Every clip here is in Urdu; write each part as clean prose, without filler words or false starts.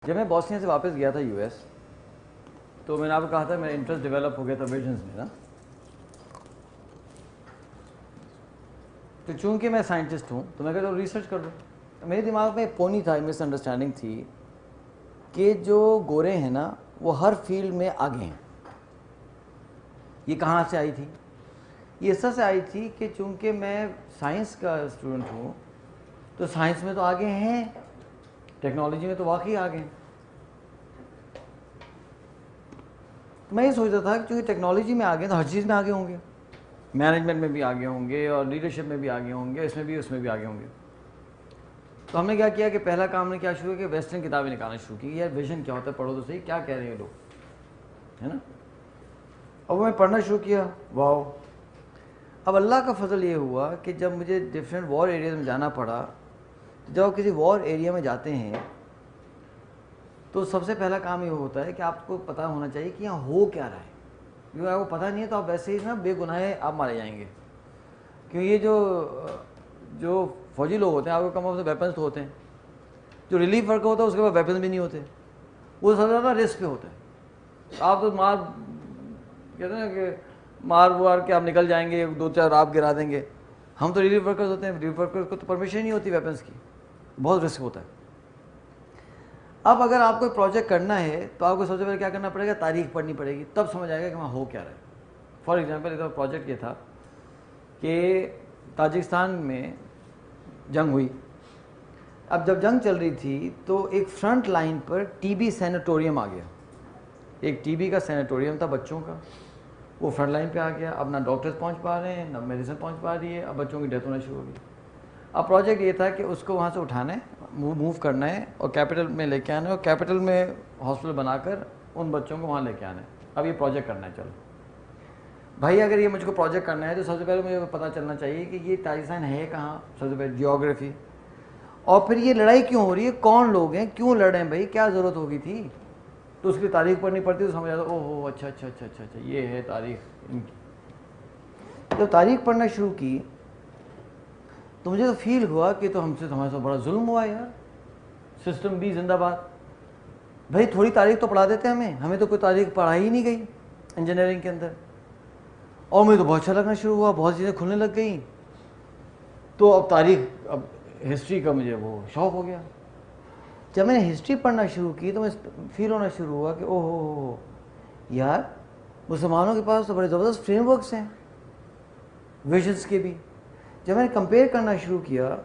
جب میں بوسنیا سے واپس گیا تھا یو ایس تو میں نے آپ کو کہا تھا میرا انٹرسٹ ڈیولپ ہو گیا تھا ویژنس میں نا. تو چونکہ میں سائنٹسٹ ہوں تو میں کہتا ہوں ریسرچ کر دوں. میرے دماغ میں پونی تھا, مس انڈرسٹینڈنگ تھی کہ جو گورے ہیں نا وہ ہر فیلڈ میں آگے ہیں. یہ کہاں سے آئی تھی؟ یہ اس طرح سے آئی تھی کہ چونکہ میں سائنس کا اسٹوڈنٹ ہوں تو سائنس میں تو آگے ہیں, ٹیکنالوجی میں تو واقعی آگے ہیں. میں یہ سوچتا تھا کہ چونکہ ٹیکنالوجی میں آگے ہیں تو ہر چیز میں آگے ہوں گے, مینجمنٹ میں بھی آگے ہوں گے اور لیڈرشپ میں بھی آگے ہوں گے, اس میں بھی آگے ہوں گے. تو ہم نے کیا کیا کہ پہلا کام نے کیا شروع کیا کہ ویسٹرن کتابیں نکالنا شروع کی. یار ویژن کیا ہوتا ہے, پڑھو تو صحیح کیا کہہ رہے ہیں لوگ, ہے نا. اب میں پڑھنا شروع کیا, واو. اب اللہ کا فضل یہ ہوا کہ جب مجھے ڈفرینٹ وار ایریاز میں جانا پڑا, جب آپ کسی وار ایریا میں جاتے ہیں تو سب سے پہلا کام یہ ہوتا ہے کہ آپ کو پتہ ہونا چاہیے کہ یہاں ہو کیا رہا ہے. کیونکہ آپ کو پتہ نہیں ہے تو آپ ویسے ہی نا بے گناہ آپ مارے جائیں گے. کیونکہ یہ جو فوجی لوگ ہوتے ہیں آپ کو کم سے ویپنس تو ہوتے ہیں, جو ریلیف ورک ہوتا ہے اس کے پاس ویپنس بھی نہیں ہوتے, وہ سب سے زیادہ رسک پہ ہوتا ہے. آپ تو کہتے ہیں نا کہ مار وار کے آپ نکل جائیں گے, دو چار آپ گرا دیں گے. ہم تو ریلیف ورکرز ہوتے ہیں, ریلیف ورکرز کو تو پرمیشن نہیں ہوتی ویپنس کی, بہت رسک ہوتا ہے. اب اگر آپ کو پروجیکٹ کرنا ہے تو آپ کو سب سے پہلے کیا کرنا پڑے گا, تاریخ پڑھنی پڑے گی, تب سمجھ آئے گا کہ وہاں ہو کیا رہا ہے. فار ایگزامپل ایک پروجیکٹ یہ تھا کہ تاجکستان میں جنگ ہوئی. اب جب جنگ چل رہی تھی تو ایک فرنٹ لائن پر ٹی بی سینیٹوریم آ گیا. ایک ٹی بی کا سینیٹوریم تھا بچوں کا, وہ فرنٹ لائن پہ آ گیا. اب نہ ڈاکٹرز پہنچ پا رہے ہیں, نہ میڈیسن پہنچ پا رہی ہے, اب بچوں کی ڈیتھ ہونا شروع ہو گئی. اب پروجیکٹ یہ تھا کہ اس کو وہاں سے اٹھانا ہے, موو کرنا ہے اور کیپٹل میں لے کے آنا ہے, اور کیپٹل میں ہاسپٹل بنا کر ان بچوں کو وہاں لے کے آنا ہے. اب یہ پروجیکٹ کرنا ہے. چلو بھائی, اگر یہ مجھ کو پروجیکٹ کرنا ہے تو سب سے پہلے مجھے پتہ چلنا چاہیے کہ یہ تاجکستان ہے کہاں, سب سے پہلے جیوگرافی, اور پھر یہ لڑائی کیوں ہو رہی ہے, کون لوگ ہیں, کیوں لڑ رہے ہیں بھائی, کیا ضرورت ہوگی تھی. تو اس کی تاریخ پڑھنی پڑتی تو سمجھ آتا, او ہو اچھا اچھا اچھا اچھا اچھا یہ ہے تاریخ ان کی. جب تاریخ پڑھنا شروع کی تو مجھے تو فیل ہوا کہ تو ہمارے ساتھ بڑا ظلم ہوا یار. سسٹم بھی زندہ باد. بھائی تھوڑی تاریخ تو پڑھا دیتے ہمیں تو کوئی تاریخ پڑھائی ہی نہیں گئی انجینئرنگ کے اندر. اور مجھے تو بہت اچھا لگنا شروع ہوا, بہت چیزیں کھلنے لگ گئیں. تو اب تاریخ, اب ہسٹری کا مجھے وہ شوق ہو گیا. جب میں نے ہسٹری پڑھنا شروع کی تو میں فیل ہونا شروع ہوا کہ او ہو یار, مسلمانوں کے پاس تو بڑے زبردست فریم ورکس ہیں ویژنس کے بھی. جب میں نے کمپیئر کرنا شروع کیا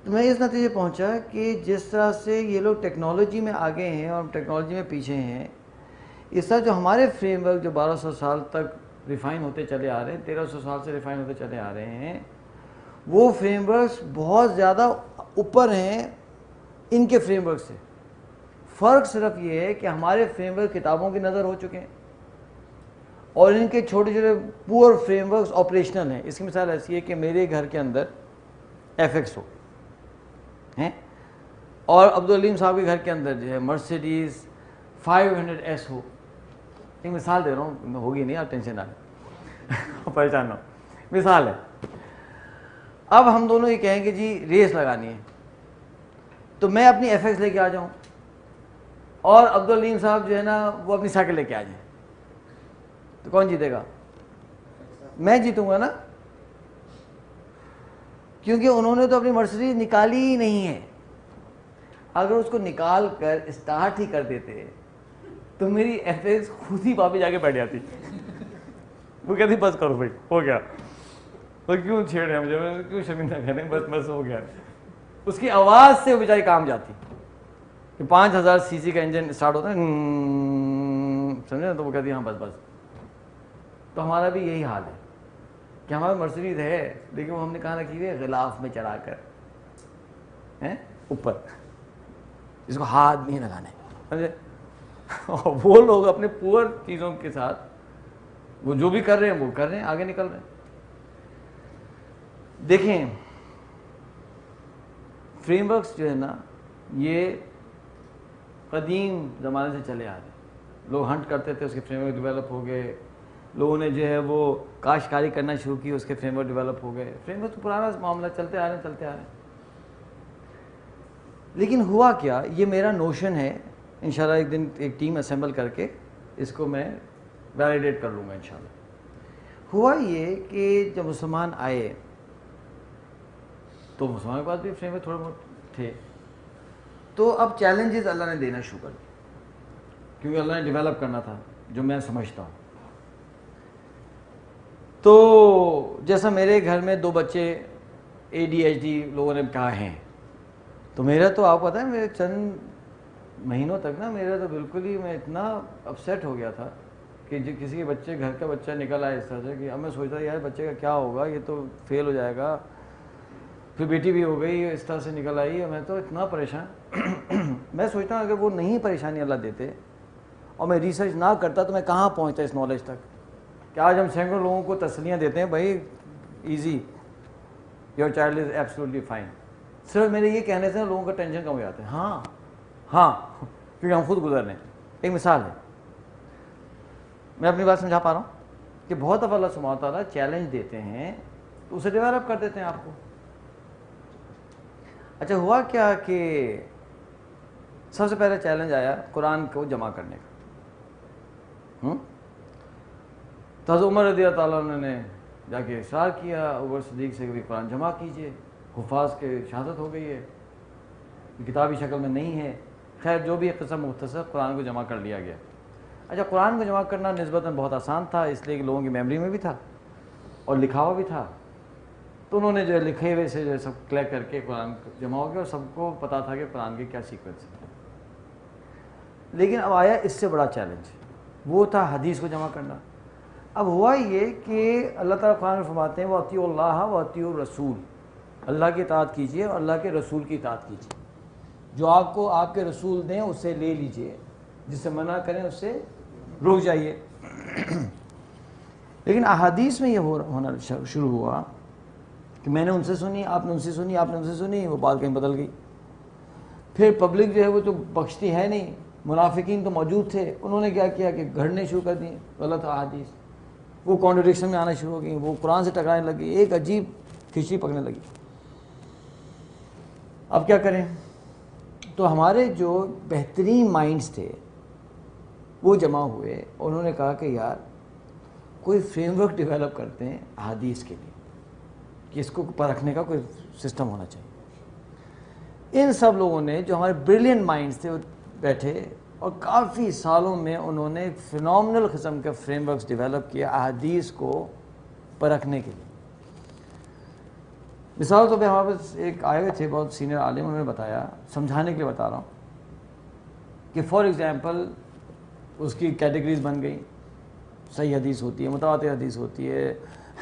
تو میں اس نتیجے پہنچا کہ جس طرح سے یہ لوگ ٹیکنالوجی میں آگے ہیں اور ٹیکنالوجی میں پیچھے ہیں, اس طرح جو ہمارے فریم ورک جو 1200 سال تک ریفائن ہوتے چلے آ رہے ہیں, 1300 سال سے ریفائن ہوتے چلے آ رہے ہیں, وہ فریم ورکس بہت زیادہ اوپر ہیں ان کے فریم ورک سے. فرق صرف یہ ہے کہ ہمارے فریم ورک کتابوں کی نظر ہو چکے ہیں اور ان کے چھوٹے چھوٹے پور فریم ورکس آپریشنل ہیں. اس کی مثال ایسی ہے کہ میرے گھر کے اندر ایف ایکس ہو ہیں اور عبدالعلیم صاحب کے گھر کے اندر جو ہے مرسیڈیز 500S ہو. ایک مثال دے رہا ہوں, ہوگی نہیں, آپ ٹینشن نہ لیں, پریشان نہ ہو, مثال ہے. اب ہم دونوں یہ کہیں کہ جی ریس لگانی ہے, تو میں اپنی ایف ایکس لے کے آ جاؤں اور عبدالعلیم صاحب جو ہے نا وہ اپنی سائیکل لے کے آ جائیں, تو کون جیتے گا؟ میں جیتوں گا نا, کیونکہ انہوں نے تو اپنی مرسیڈیز نکالی ہی نہیں ہے. اگر اس کو نکال کر اسٹارٹ ہی کر دیتے تو میری ایف ایکس خود ہی واپس جا کے بیٹھ جاتی. وہ کہتی بس کرو بھائی, ہو گیا, تو کیوں چھیڑ رہے ہیں مجھے, کیوں شرمندہ کر رہے ہیں, بس ہو گیا. اس کی آواز سے وہ بیچاری کام جاتی کہ 5000 cc کا انجن اسٹارٹ ہوتا ہے, سمجھے نا, تو وہ کہتی ہاں بس. تو ہمارا بھی یہی حال ہے کہ ہمارا مرسیڈیز ہے لیکن وہ ہم نے کہاں رکھی ہوئی ہے, غلاف میں چڑھا کر اوپر, اس کو ہاتھ نہیں لگانے, سمجھے. اور وہ لوگ اپنے پور چیزوں کے ساتھ وہ جو بھی کر رہے ہیں وہ کر رہے ہیں, آگے نکل رہے ہیں. دیکھیں فریم ورکس جو ہے نا یہ قدیم زمانے سے چلے آ رہے ہیں. لوگ ہنٹ کرتے تھے, اس کے فریم ورک ڈیولپ ہو گئے. لوگوں نے جو ہے وہ کاشتکاری کرنا شروع کی, اس کے فریم ورک ڈیولپ ہو گئے. فریم ورک تو پرانا معاملہ, چلتے آ رہے ہیں. لیکن ہوا کیا, یہ میرا نوشن ہے, انشاءاللہ ایک دن ایک ٹیم اسمبل کر کے اس کو میں ویلیڈیٹ کر لوں گا انشاءاللہ. ہوا یہ کہ جب مسلمان آئے تو مسلمان کے پاس بھی فریم تھوڑے بہت تھے, تو اب چیلنجز اللہ نے دینا شروع کر دیے, کیونکہ اللہ نے ڈیولپ کرنا تھا جو میں سمجھتا ہوں. تو جیسا میرے گھر میں 2 بچے ADHD لوگوں نے کہا ہیں, تو میرا تو آپ پتہ ہے میرے چند مہینوں تک نا میرا تو بالکل ہی میں اتنا اپسیٹ ہو گیا تھا کہ جو کسی کے بچے گھر کا بچہ نکل آیا اس طرح سے کہ اب میں سوچتا یار بچے کا کیا ہوگا, یہ تو فیل ہو جائے گا. پھر بیٹی بھی ہو گئی اس طرح سے نکل آئی, اور میں تو اتنا پریشان. میں سوچتا ہوں اگر وہ نہیں پریشانی اللہ دیتے اور میں ریسرچ نہ کرتا تو میں کہاں پہنچتا اس نالج تک کہ آج ہم سینکڑوں لوگوں کو تسلیاں دیتے ہیں بھائی easy, your child is absolutely fine. صرف میرے یہ کہنے سے لوگوں کا ٹینشن کم ہو جاتا ہے. ہاں کیونکہ ہم خود گزر رہے ہیں. ایک مثال ہے, میں اپنی بات سمجھا پا رہا ہوں کہ بہت دفعہ اللہ سبحانہ تعالیٰ چیلنج دیتے ہیں تو اسے ڈیولپ کر دیتے ہیں آپ کو. اچھا ہوا کیا کہ سب سے پہلے چیلنج آیا قرآن کو جمع کرنے کا. تو حضرت عمر رضی اللہ تعالیٰ عنہ نے جا کے اشارہ کیا ابو بکر صدیق سے کہ قرآن جمع کیجئے, حفاظ کے شہادت ہو گئی ہے, کتابی شکل میں نہیں ہے. خیر جو بھی قسم مختصر قرآن کو جمع کر لیا گیا. اچھا قرآن کو جمع کرنا نسبتاً بہت آسان تھا, اس لیے کہ لوگوں کی میموری میں بھی تھا اور لکھا ہوا بھی تھا. تو انہوں نے جو ہے لکھے ہوئے سے جو ہے سب کلیکٹ کر کے قرآن جمع ہو گیا, اور سب کو پتہ تھا کہ قرآن کے کیا سیکوینس ہے. لیکن اب آیا اس سے بڑا چیلنج, وہ تھا حدیث کو جمع کرنا. اب ہوا یہ کہ اللہ تعالیٰ قرآن میں فرماتے ہیں وَأَطِیعُوا اللَّهَ وَأَطِیعُوا الرَّسُولَ, اللہ کی اطاعت کیجیے اور اللہ کے رسول کی اطاعت کیجیے. جو آپ کو آپ کے رسول دیں اسے لے لیجئے, جس سے منع کریں اس سے رک جائیے. لیکن احادیث میں یہ ہونا شروع ہوا کہ میں نے ان سے سنی, آپ نے ان سے سنی, آپ نے ان سے سنی, وہ بات کہیں بدل گئی. پھر پبلک جو ہے وہ تو بخشتی ہے نہیں, منافقین تو موجود تھے, انہوں نے کیا کیا کہ گھڑنے شروع کر دیے غلط احادیث, وہ کانٹرڈکشن میں آنا شروع ہو گئی, وہ قرآن سے ٹکرانے لگی, ایک عجیب کھچڑی پکنے لگی. اب کیا کریں؟ تو ہمارے جو بہترین مائنڈز تھے وہ جمع ہوئے, انہوں نے کہا کہ یار کوئی فریم ورک ڈیولپ کرتے ہیں احادیث کے لیے کہ اس کو پرکھنے کا کوئی سسٹم ہونا چاہیے. ان سب لوگوں نے جو ہمارے بریلینٹ مائنڈز تھے وہ بیٹھے اور کافی سالوں میں انہوں نے فینومنل قسم کے فریم ورکس ڈیولپ کیا احادیث کو پرکھنے کے لیے. مثال طور پہ ہمارے پاس ایک آئے ہوئے تھے بہت سینئر عالم, انہوں نے بتایا, سمجھانے کے لیے بتا رہا ہوں کہ فار ایگزامپل اس کی کیٹیگریز بن گئی, صحیح حدیث ہوتی ہے, متواتر حدیث ہوتی ہے,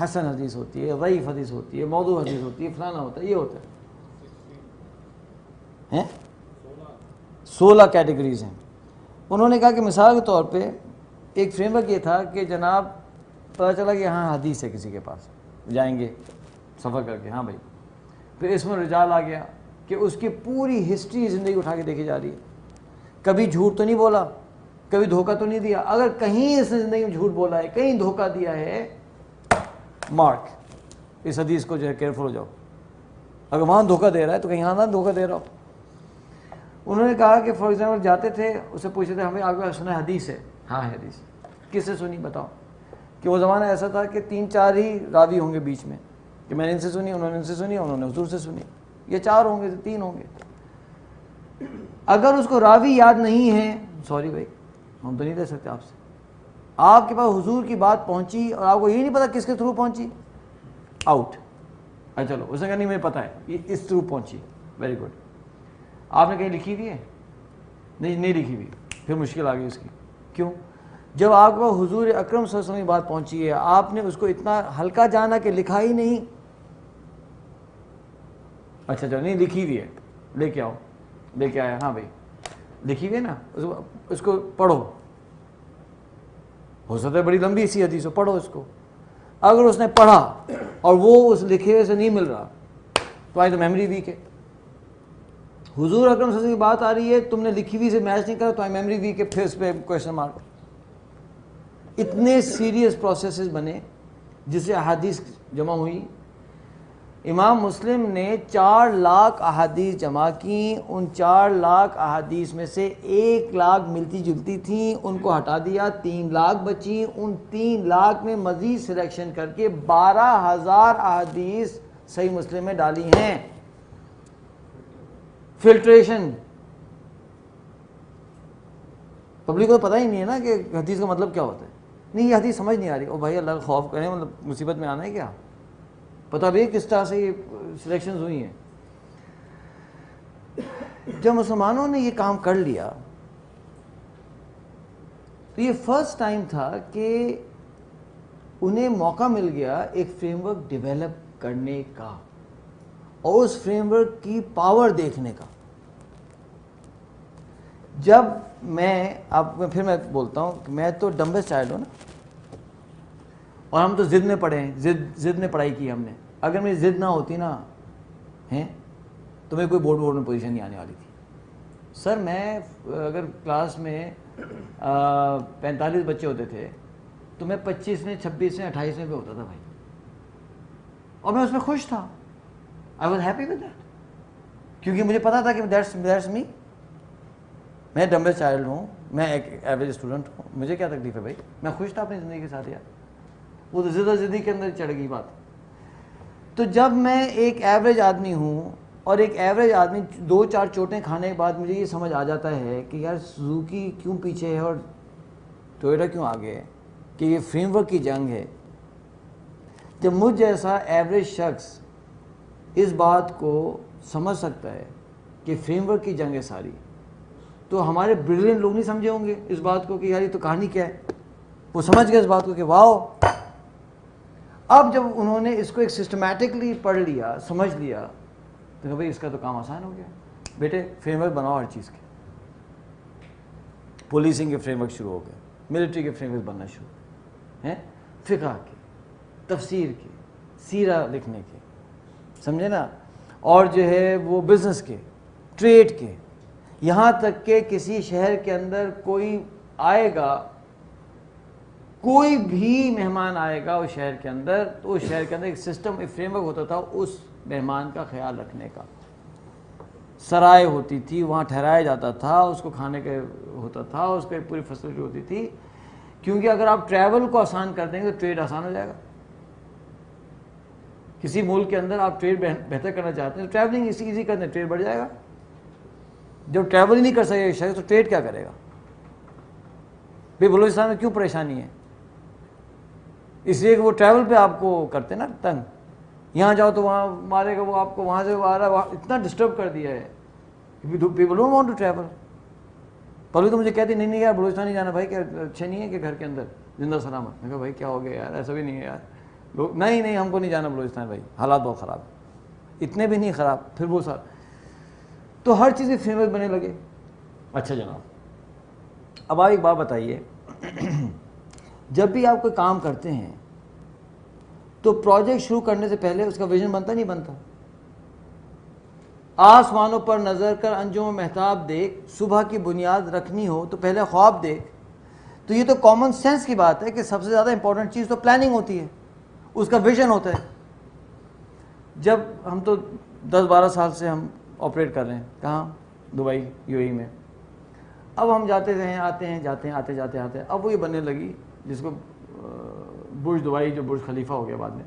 حسن حدیث ہوتی ہے, ضعیف حدیث ہوتی ہے, موضوع حدیث ہوتی ہے, فلانا ہوتا ہے, یہ ہوتا ہے. 16 کیٹیگریز ہیں. انہوں نے کہا کہ مثال کے طور پہ ایک فریم ورک یہ تھا کہ جناب پتہ چلا کہ ہاں حدیث ہے کسی کے پاس, جائیں گے سفر کر کے, ہاں بھائی. پھر اس میں رجال آ گیا کہ اس کی پوری ہسٹری زندگی اٹھا کے دیکھی جا رہی ہے, کبھی جھوٹ تو نہیں بولا, کبھی دھوکہ تو نہیں دیا. اگر کہیں اس نے زندگی میں جھوٹ بولا ہے, کہیں دھوکہ دیا ہے, مارک, اس حدیث کو جو ہے کیئرفل ہو جاؤ. اگر وہاں دھوکہ دے رہا ہے تو کہیں یہاں نہ دھوکہ دے رہا ہو. انہوں نے کہا کہ فار ایگزامپل جاتے تھے, اسے پوچھتے تھے ہمیں آپ کو سنا حدیث ہے, ہاں ہے حدیث, کس سے سنی بتاؤ. کہ وہ زمانہ ایسا تھا کہ 3-4 ہی راوی ہوں گے بیچ میں, کہ میں نے ان سے سنی, انہوں نے ان سے سنی, انہوں نے حضور سے سنی, یہ 4 ہوں گے, 3 ہوں گے. اگر اس کو راوی یاد نہیں ہے, سوری بھائی ہم تو نہیں دے سکتے آپ سے. آپ کے پاس حضور کی بات پہنچی اور آپ کو یہ نہیں پتا کس کے تھرو پہنچی, آؤٹ. اچھا چلو, اس نے کہا نہیں مجھے پتا ہے یہ اس تھرو پہنچی, ویری گڈ. آپ نے کہیں لکھی ہوئی ہے؟ نہیں لکھی ہوئی. پھر مشکل آ گئی اس کی. کیوں؟ جب آپ کو حضور اکرم صلی اللہ علیہ وسلم کی بات پہنچی ہے, آپ نے اس کو اتنا ہلکا جانا کہ لکھا ہی نہیں. اچھا چلو نہیں لکھی ہوئی ہے, لے کے آؤ, لے کے آیا, ہاں بھائی لکھی ہوئی ہے نا, اس کو پڑھو. ہو سکتا ہے بڑی لمبی سی حدیث ہو, پڑھو اس کو. اگر اس نے پڑھا اور وہ اس لکھے ہوئے سے نہیں مل رہا تو آئی تو میموری ویک ہے. حضور اکرم صلی اللہ علیہ وسلم کی بات آ رہی ہے, تم نے لکھی ہوئی سے میچ نہیں کرا تو آئی میموری ویک ہے, پھر اس پہ کویشچن مارک. اتنے سیریس پروسیسز بنے جس سے احادیث جمع ہوئی. امام مسلم نے 4 لاکھ احادیث جمع کی، ان 4 لاکھ احادیث میں سے 1 لاکھ ملتی جلتی تھیں، ان کو ہٹا دیا، 3 لاکھ بچی، ان 3 لاکھ میں مزید سلیکشن کر کے 12,000 احادیث صحیح مسلم میں ڈالی ہیں. فلٹریشن. پبلک کو پتہ ہی نہیں ہے نا کہ حدیث کا مطلب کیا ہوتا ہے. نہیں یہ حدیث سمجھ نہیں آ رہی. او بھائی اللہ کا خوف کریں، مطلب مصیبت میں آنا ہے کیا؟ پتہ بھی کس طرح سے یہ سلیکشنز ہوئی ہیں. جب مسلمانوں نے یہ کام کر لیا تو یہ فرسٹ ٹائم تھا کہ انہیں موقع مل گیا ایک فریم ورک ڈیولپ کرنے کا اور اس فریم ورک کی پاور دیکھنے کا. جب میں پھر میں بولتا ہوں کہ میں تو ڈمبس چائلڈ ہوں نا، اور ہم تو ضد میں پڑھے ہیں، ضد میں پڑھائی کی ہم نے. اگر میری ضد نہ ہوتی نا تو میری کوئی بورڈ میں پوزیشن نہیں آنے والی تھی. سر میں اگر کلاس میں 45 بچے ہوتے تھے تو میں 25 میں 26 میں 28 میں بھی ہوتا تھا بھائی، اور میں اس میں خوش تھا. I was happy with that, کیونکہ مجھے پتا تھا کہ دیٹس می. میں ڈمبل چائلڈ ہوں، میں ایک ایوریج اسٹوڈنٹ ہوں، مجھے کیا تکلیف ہے بھائی، میں خوش تھا اپنی زندگی کے ساتھ. یار وہ تو زدہ زدی کے اندر چڑھ گئی بات. تو جب میں ایک ایوریج آدمی ہوں اور ایک ایوریج آدمی 2-4 چوٹیں کھانے کے بعد مجھے یہ سمجھ آ جاتا ہے کہ یار سوزوکی کیوں پیچھے ہے اور ٹویوٹا کیوں آگے ہے، کہ یہ فریم ورک کی جنگ ہے. جب مجھ جیسا ایوریج شخص اس بات کو سمجھ سکتا ہے کہ فریم ورک کی جنگ ہے ساری، تو ہمارے بریلینٹ لوگ نہیں سمجھے ہوں گے اس بات کو کہ یار یہ تو کہانی کیا ہے. وہ سمجھ گئے اس بات کو کہ واؤ. اب جب انہوں نے اس کو ایک سسٹمیٹکلی پڑھ لیا، سمجھ لیا، تو کہ بھائی اس کا تو کام آسان ہو گیا. بیٹے فریم ورک بناؤ ہر چیز کے. پولیسنگ کے فریم ورک شروع ہو گئے، ملٹری کے فریم ورک بننا شروع ہیں، فقہ کے، تفسیر کے، سیرہ لکھنے کے، سمجھے نا، اور جو ہے وہ بزنس کے، ٹریڈ کے. یہاں تک کہ کسی شہر کے اندر کوئی آئے گا، کوئی بھی مہمان آئے گا اس شہر کے اندر، تو اس شہر کے اندر ایک سسٹم، ایک فریم ورک ہوتا تھا اس مہمان کا خیال رکھنے کا. سرائے ہوتی تھی، وہاں ٹھہرایا جاتا تھا، اس کو کھانے کا ہوتا تھا، اس کو ایک پوری فیسلٹی ہوتی تھی. کیونکہ اگر آپ ٹریول کو آسان کر دیں گے تو ٹریڈ آسان ہو جائے گا. کسی ملک کے اندر آپ ٹریڈ بہتر کرنا چاہتے ہیں تو ٹریولنگ ایزی کر دیں، ٹریڈ بڑھ جائے گا. جب ٹریول ہی نہیں کر سکے شخص تو ٹریڈ کیا کرے گا؟ بھائی بلوچستان میں کیوں پریشانی ہے؟ اس لیے کہ وہ ٹریول پہ آپ کو کرتے نا تنگ. یہاں جاؤ تو وہاں مارے گا وہ آپ کو، وہاں سے آ رہا ہے، اتنا ڈسٹرب کر دیا ہے. People don't want to travel. پہلے تو مجھے کہتی نہیں یار بلوچستان نہیں جانا بھائی، کیا اچھا نہیں ہے کہ گھر کے اندر زندہ سلامت. میں کہا بھائی کیا ہو گیا یار، ایسا بھی نہیں ہے یار. لوگ نہیں ہم کو نہیں جانا بلوچستان بھائی، حالات بہت خراب. اتنے بھی نہیں خراب، پھر وہ سر تو ہر چیز فریم ورک بنے لگے. اچھا جناب، اب آپ ایک بات بتائیے، جب بھی آپ کوئی کام کرتے ہیں تو پروجیکٹ شروع کرنے سے پہلے اس کا ویژن بنتا نہیں بنتا؟ آسمانوں پر نظر کر انجم و مہتاب دیکھ، صبح کی بنیاد رکھنی ہو تو پہلے خواب دیکھ. تو یہ تو کامن سینس کی بات ہے کہ سب سے زیادہ امپورٹنٹ چیز تو پلاننگ ہوتی ہے، اس کا ویژن ہوتا ہے. جب ہم تو 10-12 سال سے ہم آپریٹ کر رہے ہیں، کہاں؟ دبئی، یو اے ای میں. اب ہم جاتے رہے، آتے ہیں جاتے ہیں، آتے جاتے آتے ہیں. اب وہ یہ بننے لگی جس کو برج دبئی، جو برج خلیفہ ہو گیا بعد میں.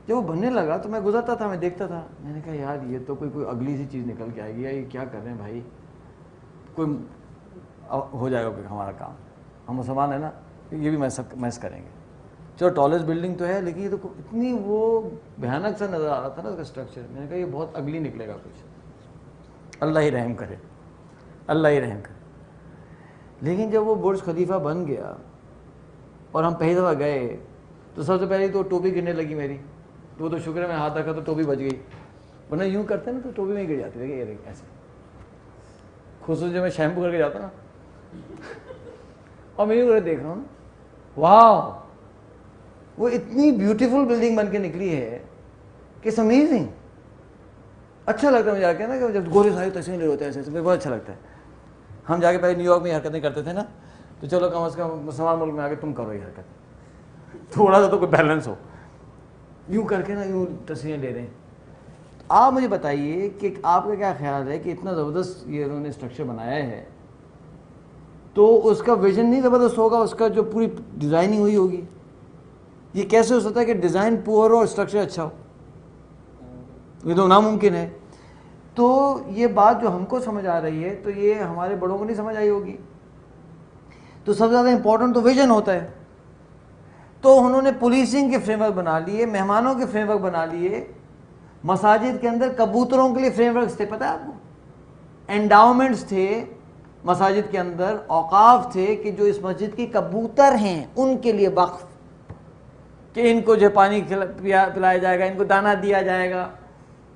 جب وہ بننے لگا تو میں گزرتا تھا، میں دیکھتا تھا، میں نے کہا یار یہ تو کوئی اگلی سی چیز نکل کے آئے گی، یہ کیا کر رہے ہیں بھائی، کوئی ہو جائے گا کوئی ہمارا کام. ہم مسلمان ہیں نا، یہ بھی میس کریں گے. چلو ٹالسٹ بلڈنگ تو ہے لیکن یہ تو اتنی وہ بھیانک سا نظر آ رہا تھا نا اس کا اسٹرکچر. میں نے کہا یہ بہت اگلی نکلے گا کچھ. اللہ ہی رحم کرے، اللہ ہی رحم کرے. لیکن جب وہ برج خلیفہ بن گیا اور ہم پہلی دفعہ گئے تو سب سے پہلے تو ٹوپی گرنے لگی میری. تو وہ تو شکر ہے میں ہاتھ رکھا تو ٹوپی بچ گئی، ورنہ یوں کرتے نا تو ٹوپی میں گر جاتی ہے ایسے. خصوصاً جب میں شیمپو کر کے جاتا نا اور میں یوں دیکھ رہا ہوں، واو وہ اتنی بیوٹیفل بلڈنگ بن کے نکلی ہے کہ اٹس امیزنگ. اچھا لگتا ہے مجھے جا کے نا، کہ جب گورے سارے تصویر لے ہوتے ہیں ایسے بہت اچھا لگتا ہے. ہم جا کے پہلے نیو یارک میں حرکتیں کرتے تھے نا، تو چلو کم از کم مسلمان ملک میں آ کے تم کرو یہ حرکت، تھوڑا سا تو کوئی بیلنس ہو. یوں کر کے نا یوں تصویریں لے رہے ہیں. آپ مجھے بتائیے کہ آپ کا کیا خیال ہے کہ اتنا زبردست یہ انہوں نے اسٹرکچر بنایا ہے تو اس کا ویژن نہیں زبردست ہوگا, اس کا جو پوری ڈیزائننگ ہوئی ہوگی. یہ کیسے ہو سکتا ہے کہ ڈیزائن پور ہو اور اسٹرکچر اچھا ہو؟ یہ تو ناممکن ہے. تو یہ بات جو ہم کو سمجھ آ رہی ہے تو یہ ہمارے بڑوں کو نہیں سمجھ آئی ہوگی. تو سب سے زیادہ امپورٹنٹ تو ویژن ہوتا ہے. تو انہوں نے پولیسنگ کے فریم ورک بنا لیے, مہمانوں کے فریم ورک بنا لیے, مساجد کے اندر کبوتروں کے لیے فریم ورکس تھے, پتہ ہے آپ کو, انڈاؤمنٹس تھے مساجد کے اندر, اوقاف تھے کہ جو اس مسجد کی کبوتر ہیں ان کے لیے وقف, کہ ان کو جو پانی پلایا جائے گا, ان کو دانہ دیا جائے گا,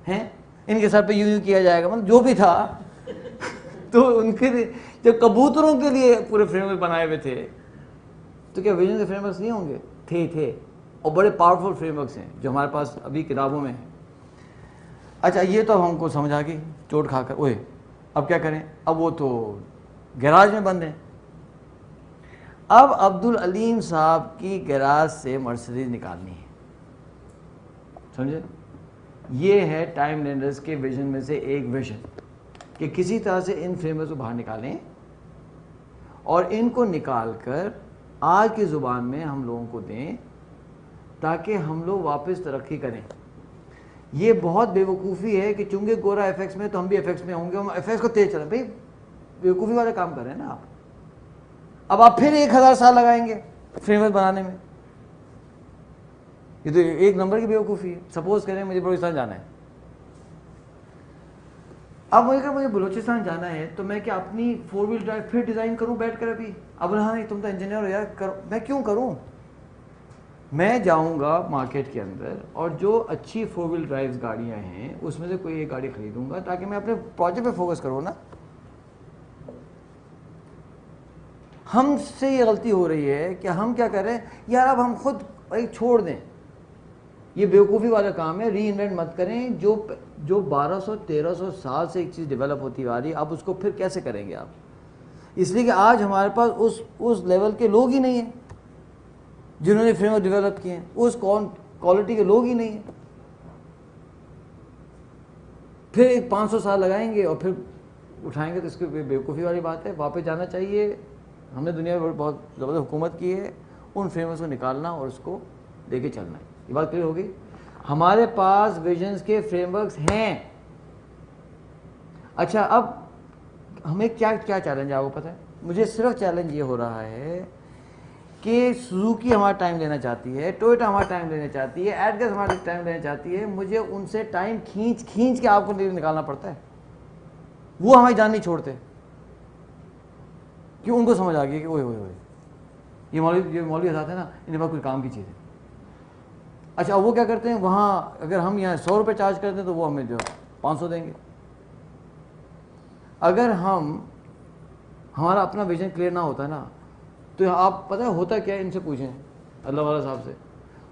ہیں ان کے سر پہ یوں کیا جائے گا, مطلب جو بھی تھا. تو ان کے جو کبوتروں کے لیے پورے فریم ورک بنائے ہوئے تھے, تو کیا ویژن کے فریم ورکس نہیں ہوں گے؟ تھے اور بڑے پاورفل فریم ورکس ہیں جو ہمارے پاس ابھی کتابوں میں ہیں. اچھا یہ تو ہم کو سمجھ آ گئی چوٹ کھا کر, اوئے اب کیا کریں, اب وہ تو گیراج میں بند ہیں. اب عبدالعلیم صاحب کی گیراج سے مرسیڈیز نکالنی ہے, سمجھے؟ یہ ہے ٹائم لینڈرز کے ویژن میں سے ایک ویژن, کہ کسی طرح سے ان فریمز کو باہر نکالیں اور ان کو نکال کر آج کی زبان میں ہم لوگوں کو دیں تاکہ ہم لوگ واپس ترقی کریں. یہ بہت بے وقوفی ہے کہ چونکہ گورا ایف ایکس میں تو ہم بھی ایف ایکس میں ہوں گے, ہم ایف ایکس کو تیز چلیں. بھائی بے وقوفی والے کام کر رہے ہیں نا آپ. اب آپ پھر 1000 سال لگائیں گے فریم ورک بنانے میں, یہ تو ایک نمبر کی بے وقوفی ہے. سپوز کریں مجھے بلوچستان جانا ہے, اب اگر مجھے بلوچستان جانا ہے تو میں کیا اپنی 4 ویل ڈرائیو پھر ڈیزائن کروں بیٹھ کر؟ ابھی اب ہاں نہیں تم تو انجینئر ہو یار, میں کیوں کروں؟ میں جاؤں گا مارکیٹ کے اندر اور جو اچھی 4 ویل ڈرائیوز گاڑیاں ہیں اس میں سے کوئی ایک گاڑی خریدوں گا تاکہ میں اپنے پروجیکٹ پہ فوکس کروں نا. ہم سے یہ غلطی ہو رہی ہے کہ ہم کیا کر رہے ہیں یار, اب ہم خود چھوڑ دیں, یہ بیوقوفی والا کام ہے, ری انوینٹ مت کریں. جو 1200-1300 سال سے ایک چیز ڈیولپ ہوتی آ رہی ہے, اب اس کو پھر کیسے کریں گے آپ؟ اس لیے کہ آج ہمارے پاس اس لیول کے لوگ ہی نہیں ہیں جنہوں نے فریم ورک ڈیولپ کیے ہیں, اس کوالٹی کے لوگ ہی نہیں ہیں. پھر ایک 500 سال لگائیں گے اور پھر اٹھائیں گے تو اس کی بیوقوفی والی بات ہے. واپس جانا چاہیے. ہم نے دنیا میں بہت زبردست حکومت کی ہے, ان فریم ورکس کو نکالنا اور اس کو لے کے چلنا ہے. یہ بات کلیئر ہوگی. ہمارے پاس ویژنس کے فریم ورکس ہیں. اچھا اب ہمیں کیا چیلنج ہے آپ کو پتہ ہے؟ مجھے صرف چیلنج یہ ہو رہا ہے کہ سوزوکی ہمارا ٹائم لینا چاہتی ہے, ٹویوٹا ہمارا ٹائم لینا چاہتی ہے, ایڈگس ہمارا ٹائم لینا چاہتی ہے. مجھے ان سے ٹائم کھینچ کے آپ کو نکالنا پڑتا ہے. وہ ہماری جان نہیں چھوڑتے کیوں؟ ان کو سمجھ آ گئی کہ اوئے یہ مولوی حضرات ہیں نا, انہیں بات کوئی کام کی چیز ہے. اچھا وہ کیا کرتے ہیں, وہاں اگر ہم یہاں 100 روپے چارج کرتے ہیں تو وہ ہمیں جو 500 دیں گے. اگر ہمارا اپنا ویژن کلیئر نہ ہوتا نا تو آپ پتہ ہوتا کیا ہے, ان سے پوچھیں اللہ والا صاحب سے.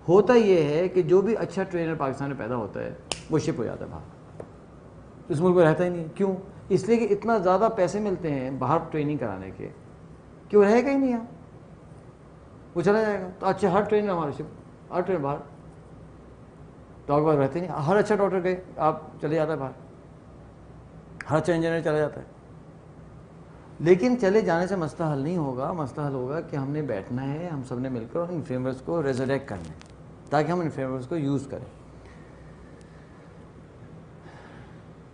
ہوتا یہ ہے کہ جو بھی اچھا ٹرینر پاکستان میں پیدا ہوتا ہے وہ شپ ہو جاتا ہے باہر, اس ملک میں رہتا ہی نہیں. کیوں؟ اس لیے کہ اتنا زیادہ پیسے ملتے ہیں باہر ٹریننگ کرانے کے کہ وہ رہے گا ہی نہیں یہاں, وہ چلا جائے گا. تو اچھا ہر ٹرینر ہمارے شپ, ہر ٹرینر باہر, ڈاکٹر باہر رہتے نہیں. ہر اچھا ڈاکٹر گئے آپ چلے جاتا ہے باہر, ہر اچھا انجینئر چلا جاتا ہے. لیکن چلے جانے سے مسئلہ حل نہیں ہوگا. مسئلہ حل ہوگا کہ ہم نے بیٹھنا ہے, ہم سب نے مل کر ان فریم ورکس کو ریزریکٹ کرنا ہے تاکہ ہم ان فریم ورکس کو یوز کریں.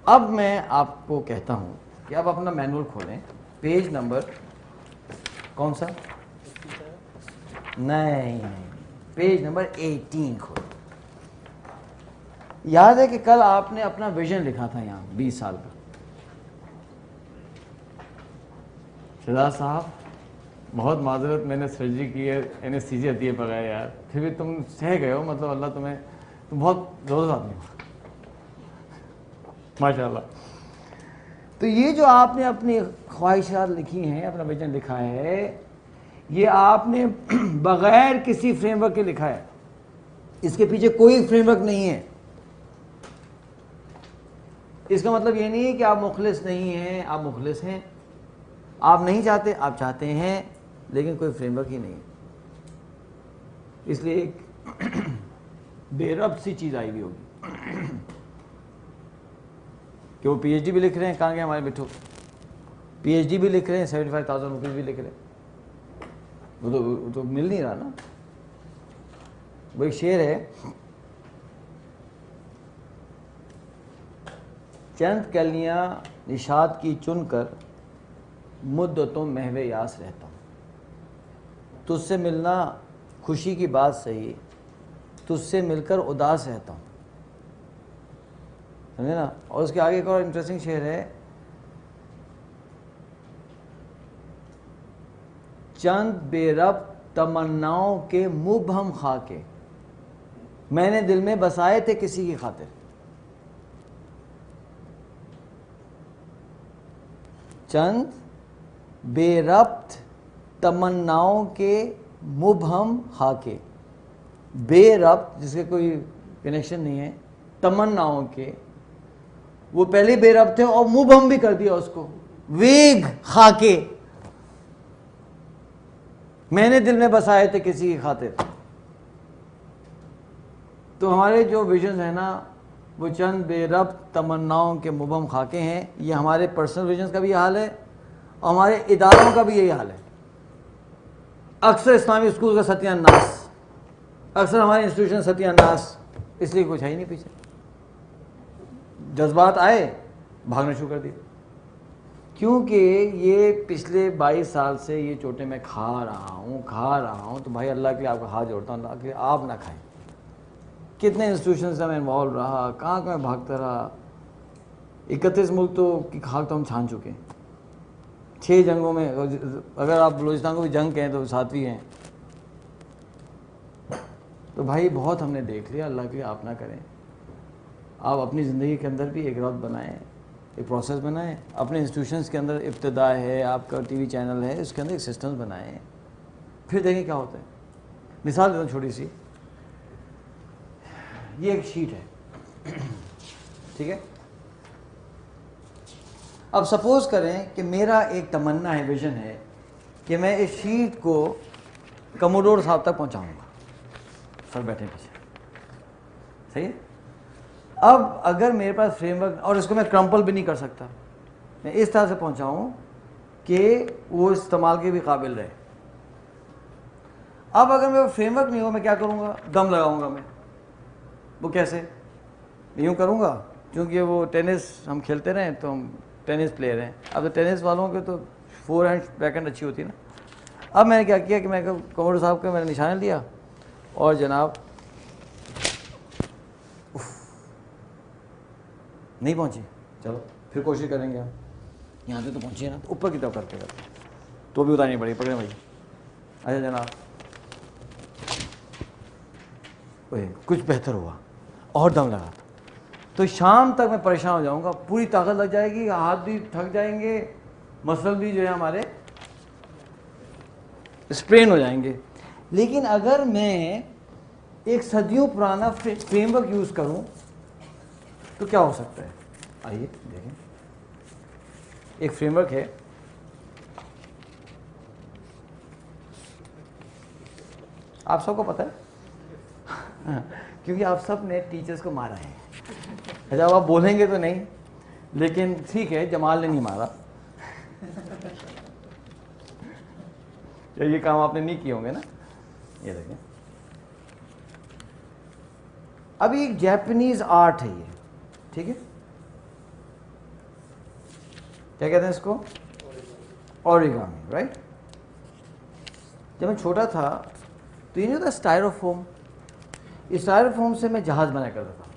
اب میں آپ کو کہتا ہوں کہ اب اپنا مینول کھولیں, پیج نمبر کون سا؟ نہیں, پیج نمبر 18 کھولیں. یاد ہے کہ کل آپ نے اپنا ویژن لکھا تھا یہاں 20 سال کا. شہزاد صاحب بہت معذرت, میں نے سرجری کی ہے اینستھیزیا دیے بغیر یار, پھر بھی تم سہ گئے ہو. مطلب اللہ تم بہت زبردست آدمی ہو ماشاء اللہ. تو یہ جو آپ نے اپنی خواہشات لکھی ہیں, اپنا ویژن لکھا ہے, یہ آپ نے بغیر کسی فریم ورک کے لکھا ہے. اس کے پیچھے کوئی فریم ورک نہیں ہے. اس کا مطلب یہ نہیں ہے کہ آپ مخلص نہیں ہیں, آپ مخلص ہیں. آپ نہیں چاہتے, آپ چاہتے ہیں, لیکن کوئی فریم ورک ہی نہیں ہے. اس لیے بے ربط سی چیز آئی ہوئی ہوگی کہ وہ پی ایچ ڈی بھی لکھ رہے ہیں، کہاں گئے ہمارے بٹھو، پی ایچ ڈی بھی لکھ رہے ہیں، 75,000 روپیز بھی لکھ رہے ہیں، وہ تو مل نہیں رہا نا. وہ ایک شعر ہے، چند کلیاں نشاط کی چن کر مدتوں محو یاس رہتا ہوں، تجھ سے ملنا خوشی کی بات صحیح، تجھ سے مل کر اداس رہتا ہوں. سمجھے نا. اور اس کے آگے ایک اور انٹرسٹنگ شعر ہے، چند بے ربط تمناؤں کے مبہم خاکے میں نے دل میں بسائے تھے کسی کی خاطر. چند بے ربط تمناؤں کے مبہم خاکے، بے ربط جس کے کوئی کنیکشن نہیں ہے، تمناؤں کے، وہ پہلے بے ربط تھے اور مبہم بھی کر دیا اس کو، ویگ خاکے میں نے دل میں بسائے تھے کسی کی خاطر. تو ہمارے جو ویژنز ہیں نا وہ چند بے ربط تمناؤں کے مبہم خاکے ہیں. یہ ہمارے پرسنل ویژنز کا بھی یہ حال ہے اور ہمارے اداروں کا بھی یہی حال ہے. اکثر اسلامی اسکول کا ستیہ ناس، اکثر ہمارے انسٹیٹیوشن ستیہ ناس، اس لیے کچھ ہے ہی نہیں پیچھے. جذبات آئے بھاگنا شروع کر دیا، کیونکہ یہ پچھلے 22 سال سے یہ چوٹیں میں کھا رہا ہوں. تو بھائی اللہ کے لیے آپ کا ہاتھ جوڑتا ہوں، اللہ کے لیے آپ نہ کھائیں. کتنے انسٹیٹیوشن سے میں انوالو رہا، کہاں کہاں بھاگتا رہا. 31 ملک تو کی خاک تو ہم چھان چکے ہیں 6 جنگوں میں. اگر آپ بلوچستان کو بھی جنگ کہیں تو 7ویں ہیں. تو بھائی بہت ہم نے دیکھ لیا، اللہ کے لیے آپ نہ کریں. آپ اپنی زندگی کے اندر بھی ایک ربط بنائیں، ایک پروسیس بنائیں. اپنے انسٹیٹیوشنس کے اندر ابتدا ہے، آپ کا ٹی وی چینل ہے، اس کے اندر ایک سسٹمز بنائیں، پھر دیکھیں کیا ہوتا ہے. مثال دیتا ہوں چھوٹی سی. یہ ایک شیٹ ہے، ٹھیک ہے. اب سپوز کریں کہ میرا ایک تمنا ہے، ویژن ہے کہ میں اس شیٹ کو کموڈور صاحب تک پہنچاؤں گا. سر بیٹھے پیچھے، صحیح ہے. اب اگر میرے پاس فریم ورک، اور اس کو میں کرمپل بھی نہیں کر سکتا، میں اس طرح سے پہنچاؤں کہ وہ استعمال کے بھی قابل رہے. اب اگر میرا فریم ورک نہیں ہو، میں کیا کروں گا؟ دم لگاؤں گا. میں وہ کیسے؟ یوں کروں گا، کیونکہ وہ ٹینس ہم کھیلتے رہے تو ہم ٹینس پلیئر ہیں. اب تو ٹینس والوں کے تو فور ہینڈ بیک ہینڈ اچھی ہوتی ہے نا. اب میں نے کیا کیا کہ میں کموڈور صاحب کا میں نے نشانہ لیا اور جناب نہیں پہنچی، چلو پھر کوشش کریں گے. ہم یہاں سے تو پہنچے نا، تو اوپر کی طرف کرتے تو بھی اتارنی پڑی. پکڑیں بھائی. اچھا جناب، کچھ بہتر ہوا اور دم لگا. تو شام تک میں پریشان ہو جاؤں گا، پوری طاقت لگ جائے گی، ہاتھ بھی تھک جائیں گے، مسل بھی جو ہے ہمارے اسپرین ہو جائیں گے. لیکن اگر میں ایک صدیوں پرانا فریم ورک یوز کروں تو کیا ہو سکتا ہے؟ آئیے دیکھیں. ایک فریم ورک ہے، آپ سب کو پتہ ہے کیونکہ آپ سب نے ٹیچرز کو مارا ہے. جب آپ بولیں گے تو نہیں، لیکن ٹھیک ہے، جمال نے نہیں مارا. یہ کام آپ نے نہیں کیے ہوں گے نا. یہ دیکھیں، ابھی ایک جیپنیز آرٹ ہے یہ، ٹھیک ہے. کیا کہتے ہیں اس کو؟ Origami, right. جب میں چھوٹا تھا تو یہ نہیں ہوتا اسٹائروفوم، اسٹائروفوم سے میں جہاز بنایا کرتا تھا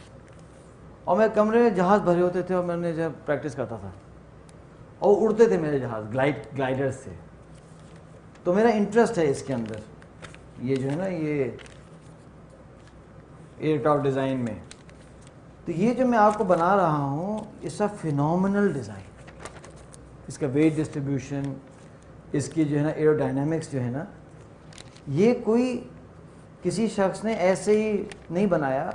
اور میں کمرے میں جہاز بھرے ہوتے تھے اور میں نے جب پریکٹس کرتا تھا اور اڑتے تھے میرے جہاز گلائڈر سے. تو میرا انٹرسٹ ہے اس کے اندر، یہ جو ہے نا یہ ایئر کرافٹ ڈیزائن میں. تو یہ جو میں آپ کو بنا رہا ہوں اٹس اے فینومینل ڈیزائن. اس کا ویٹ ڈسٹریبیوشن، اس کی جو ہے نا ایرو ڈائنامکس جو ہے نا، یہ کوئی کسی شخص نے ایسے ہی نہیں بنایا.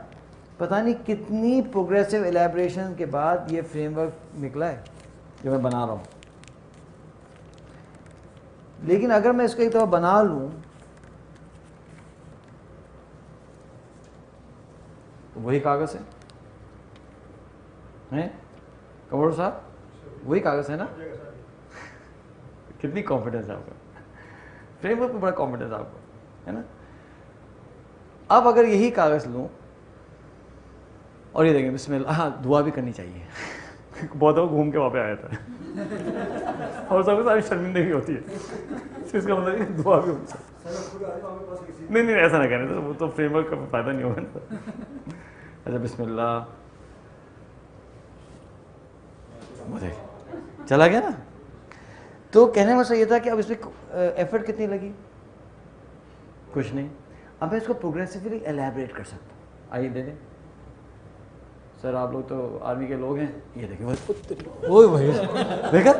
پتہ نہیں کتنی پروگریسو ایلیبریشن کے بعد یہ فریم ورک نکلا ہے جو میں بنا رہا ہوں. لیکن اگر میں اس کو ایک دفعہ بنا لوں وہی کاغذ ہے کمر صاحب, وہی کاغذ ہے نا. کتنی کانفیڈنس ہے آپ کا, فریم ورک پہ بڑا کانفیڈنس آپ کو ہے نا. اب اگر یہی کاغذ لوں اور یہ دیکھیں بسم اللہ, ہاں دعا بھی کرنی چاہیے. بہت دفعہ گھوم کے وہاں پہ آیا تھا اور سب کو ساری شرمندگی ہوتی ہے, اس کا مطلب دعا بھی ہوتی ہے. نہیں ایسا نہ کہنے تو وہ تو فریم ورک کا فائدہ نہیں ہوگا نا. اچھا بسم اللہ, چلا گیا نا. تو کہنے میں یہ تھا کہ اب اس میں ایفرٹ کتنی لگی, کچھ نہیں. اب میں اس کو پروگریسولی ایلیبریٹ کر سکتا ہوں. آئیے دے دیں سر, آپ لوگ تو آرمی کے لوگ ہیں, یہ دیکھیں وہی وہی دیکھا.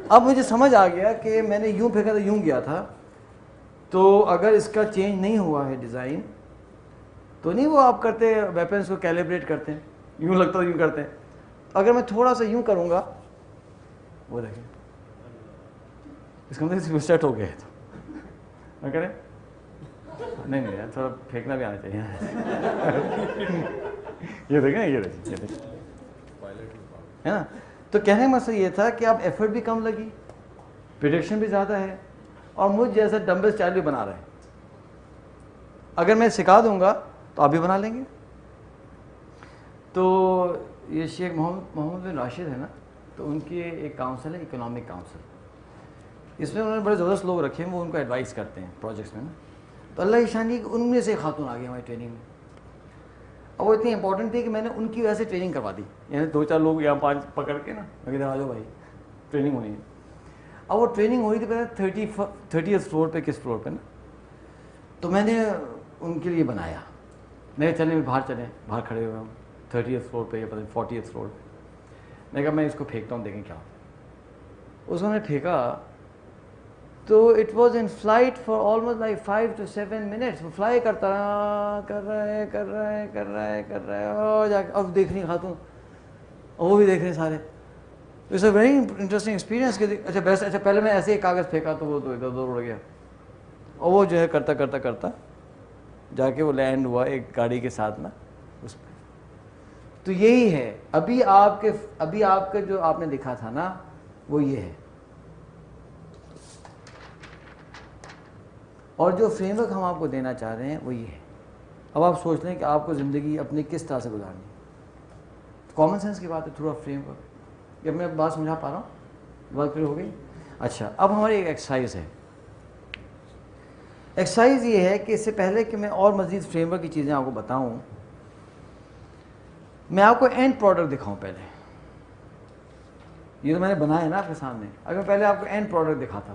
اب مجھے سمجھ آ گیا کہ میں نے یوں پھینکا تھا, یوں گیا تھا, تو اگر اس کا چینج نہیں ہوا ہے ڈیزائن تو نہیں وہ آپ کرتے ویپنس کو کیلیبریٹ کرتے ہیں, یوں لگتا ہے یوں کرتے ہیں. اگر میں تھوڑا سا یوں کروں گا, وہ دیکھیں اس کا مطلب سیٹ ہو گیا ہے. تو کریں نہیں یار, تھوڑا پھینکنا بھی آنا چاہیے. یہ دیکھیں یہ دیکھیں ہے نا. تو کہنے کا مسئلہ یہ تھا کہ اب ایفرٹ بھی کم لگی, پریڈکشن بھی زیادہ ہے, اور مجھ جیسا ڈمبل اسٹائل بھی بنا رہے ہیں. اگر میں سکھا دوں گا تو آپ بھی بنا لیں گے. تو یہ شیخ محمد بن راشد ہے نا, تو ان کی ایک کاؤنسل ہے اکنامک کاؤنسل. اس میں انہوں نے بڑے زبردست لوگ رکھے ہیں, وہ ان کو ایڈوائز کرتے ہیں پروجیکٹس میں نا. تو اللہ کی شان کی ان میں سے خاتون آ گئی ہماری ٹریننگ میں. اور وہ اتنی امپورٹنٹ تھی کہ میں نے ان کی وجہ سے ٹریننگ کروا دی. یعنی 2-4 لوگ یہاں 5 پکڑ کے نا, میں کہتے آ جاؤ بھائی ٹریننگ ہونی ہے. اب وہ ٹریننگ ہوئی تھی پہلے 30th فلور پہ, کس فلور پہ نا. تو میں نے ان کے لیے بنایا, میں چلیں باہر چلیں, باہر کھڑے ہوئے ہم 30th فلور پہ یا پتہ نہیں 40th فلور پہ. میں کہا میں اس کو پھینکتا ہوں, دیکھیں کیا ہوتا ہے. اس کو میں نے پھینکا تو it was in flight for almost like 5 to 7 minutes. وہ فلائی کرتا رہا, کر رہا ہے, اور جا کے اب دیکھ رہی خاتون, اور وہ بھی دیکھ رہے ہیں سارے. It's a very interesting experience. اچھا بیسٹ, اچھا پہلے میں ایسے ہی کاغذ پھینکا تو وہ تو ادھر ادھر اڑ گیا, اور وہ جو ہے کرتا جا کے وہ لینڈ ہوا ایک گاڑی کے ساتھ نا اس پہ. تو یہی ہے ابھی آپ کے جو آپ نے لکھا تھا نا, وہ یہ ہے. اور جو فریم ورک ہم آپ کو دینا چاہ رہے ہیں وہ یہ ہے. اب آپ سوچ لیں کہ آپ کو زندگی اپنی کس طرح سے گزارنی ہے. کامن سینس کی بات ہے, تھوڑا فریم ورک. جب میں بات سمجھا پا رہا ہوں, بات کلیئر ہو گئی. اچھا اب ہماری ایک ایکسرسائز ہے. ایکسرسائز یہ ہے کہ اس سے پہلے کہ میں اور مزید فریم ورک کی چیزیں آپ کو بتاؤں, میں آپ کو اینڈ پروڈکٹ دکھاؤں پہلے. یہ تو میں نے بنایا ہے نا آپ کے سامنے. اگر میں پہلے آپ کو اینڈ پروڈکٹ دکھاتا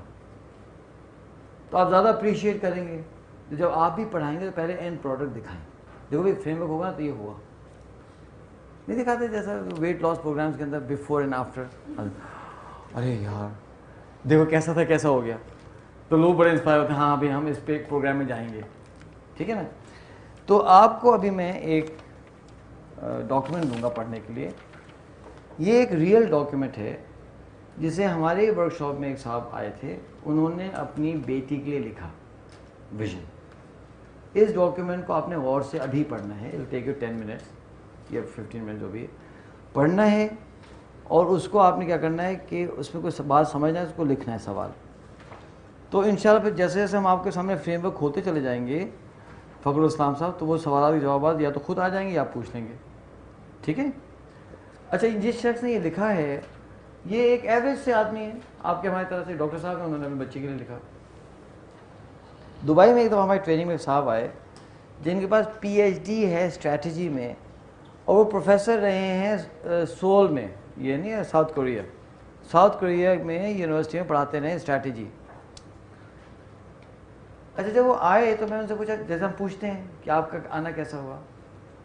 تو آپ زیادہ اپریشیٹ کریں گے. جب آپ بھی پڑھائیں گے تو پہلے اینڈ پروڈکٹ دکھائیں. دیکھو ایک فریم ورک ہوگا تو یہ ہوگا. نہیں دکھاتے جیسا ویٹ لاس پروگرامس کے اندر بیفور اینڈ آفٹر. ارے یار دیکھو کیسا تھا کیسا ہو گیا, تو لوگ بڑے انسپائر ہوتے ہیں, ہاں ابھی ہم اس پہ ایک پروگرام میں جائیں گے. ٹھیک ہے نا. تو آپ کو ابھی میں ایک ڈاکیومنٹ دوں گا پڑھنے کے لیے. یہ ایک ریئل ڈاکیومنٹ ہے جسے ہمارے ورک شاپ میں ایک صاحب آئے تھے, انہوں نے اپنی بیٹی کے لیے لکھا ویژن. اس ڈاکیومنٹ کو آپ نے غور سے ابھی پڑھنا ہے. اٹ ٹیک یو 10 minutes یا 15 منٹ جو بھی پڑھنا ہے, اور اس کو آپ نے کیا کرنا ہے کہ اس میں کوئی بات سمجھنا ہے, اس کو لکھنا ہے سوال. تو انشاءاللہ پھر جیسے جیسے ہم آپ کے سامنے فریم ورک ہوتے چلے جائیں گے فخر الاسلام صاحب, تو وہ سوالات کے جوابات یا تو خود آ جائیں گے یا آپ پوچھ لیں گے. ٹھیک ہے. اچھا جس شخص نے یہ لکھا ہے یہ ایک ایوریج سے آدمی ہے آپ کے ہماری طرف سے, ڈاکٹر صاحب ہیں, انہوں نے اپنے بچے کے لیے لکھا. دبئی میں ایک دفعہ ہماری ٹریننگ میں صاحب آئے جن کے پاس PhD ہے اسٹریٹجی میں, اور وہ پروفیسر رہے ہیں سول میں, یہ نہیں ہے ساؤتھ کوریا میں یونیورسٹی میں پڑھاتے رہے اسٹریٹجی. اچھا جب وہ آئے تو میں ان سے پوچھا جیسے ہم پوچھتے ہیں کہ آپ کا آنا کیسا ہوا.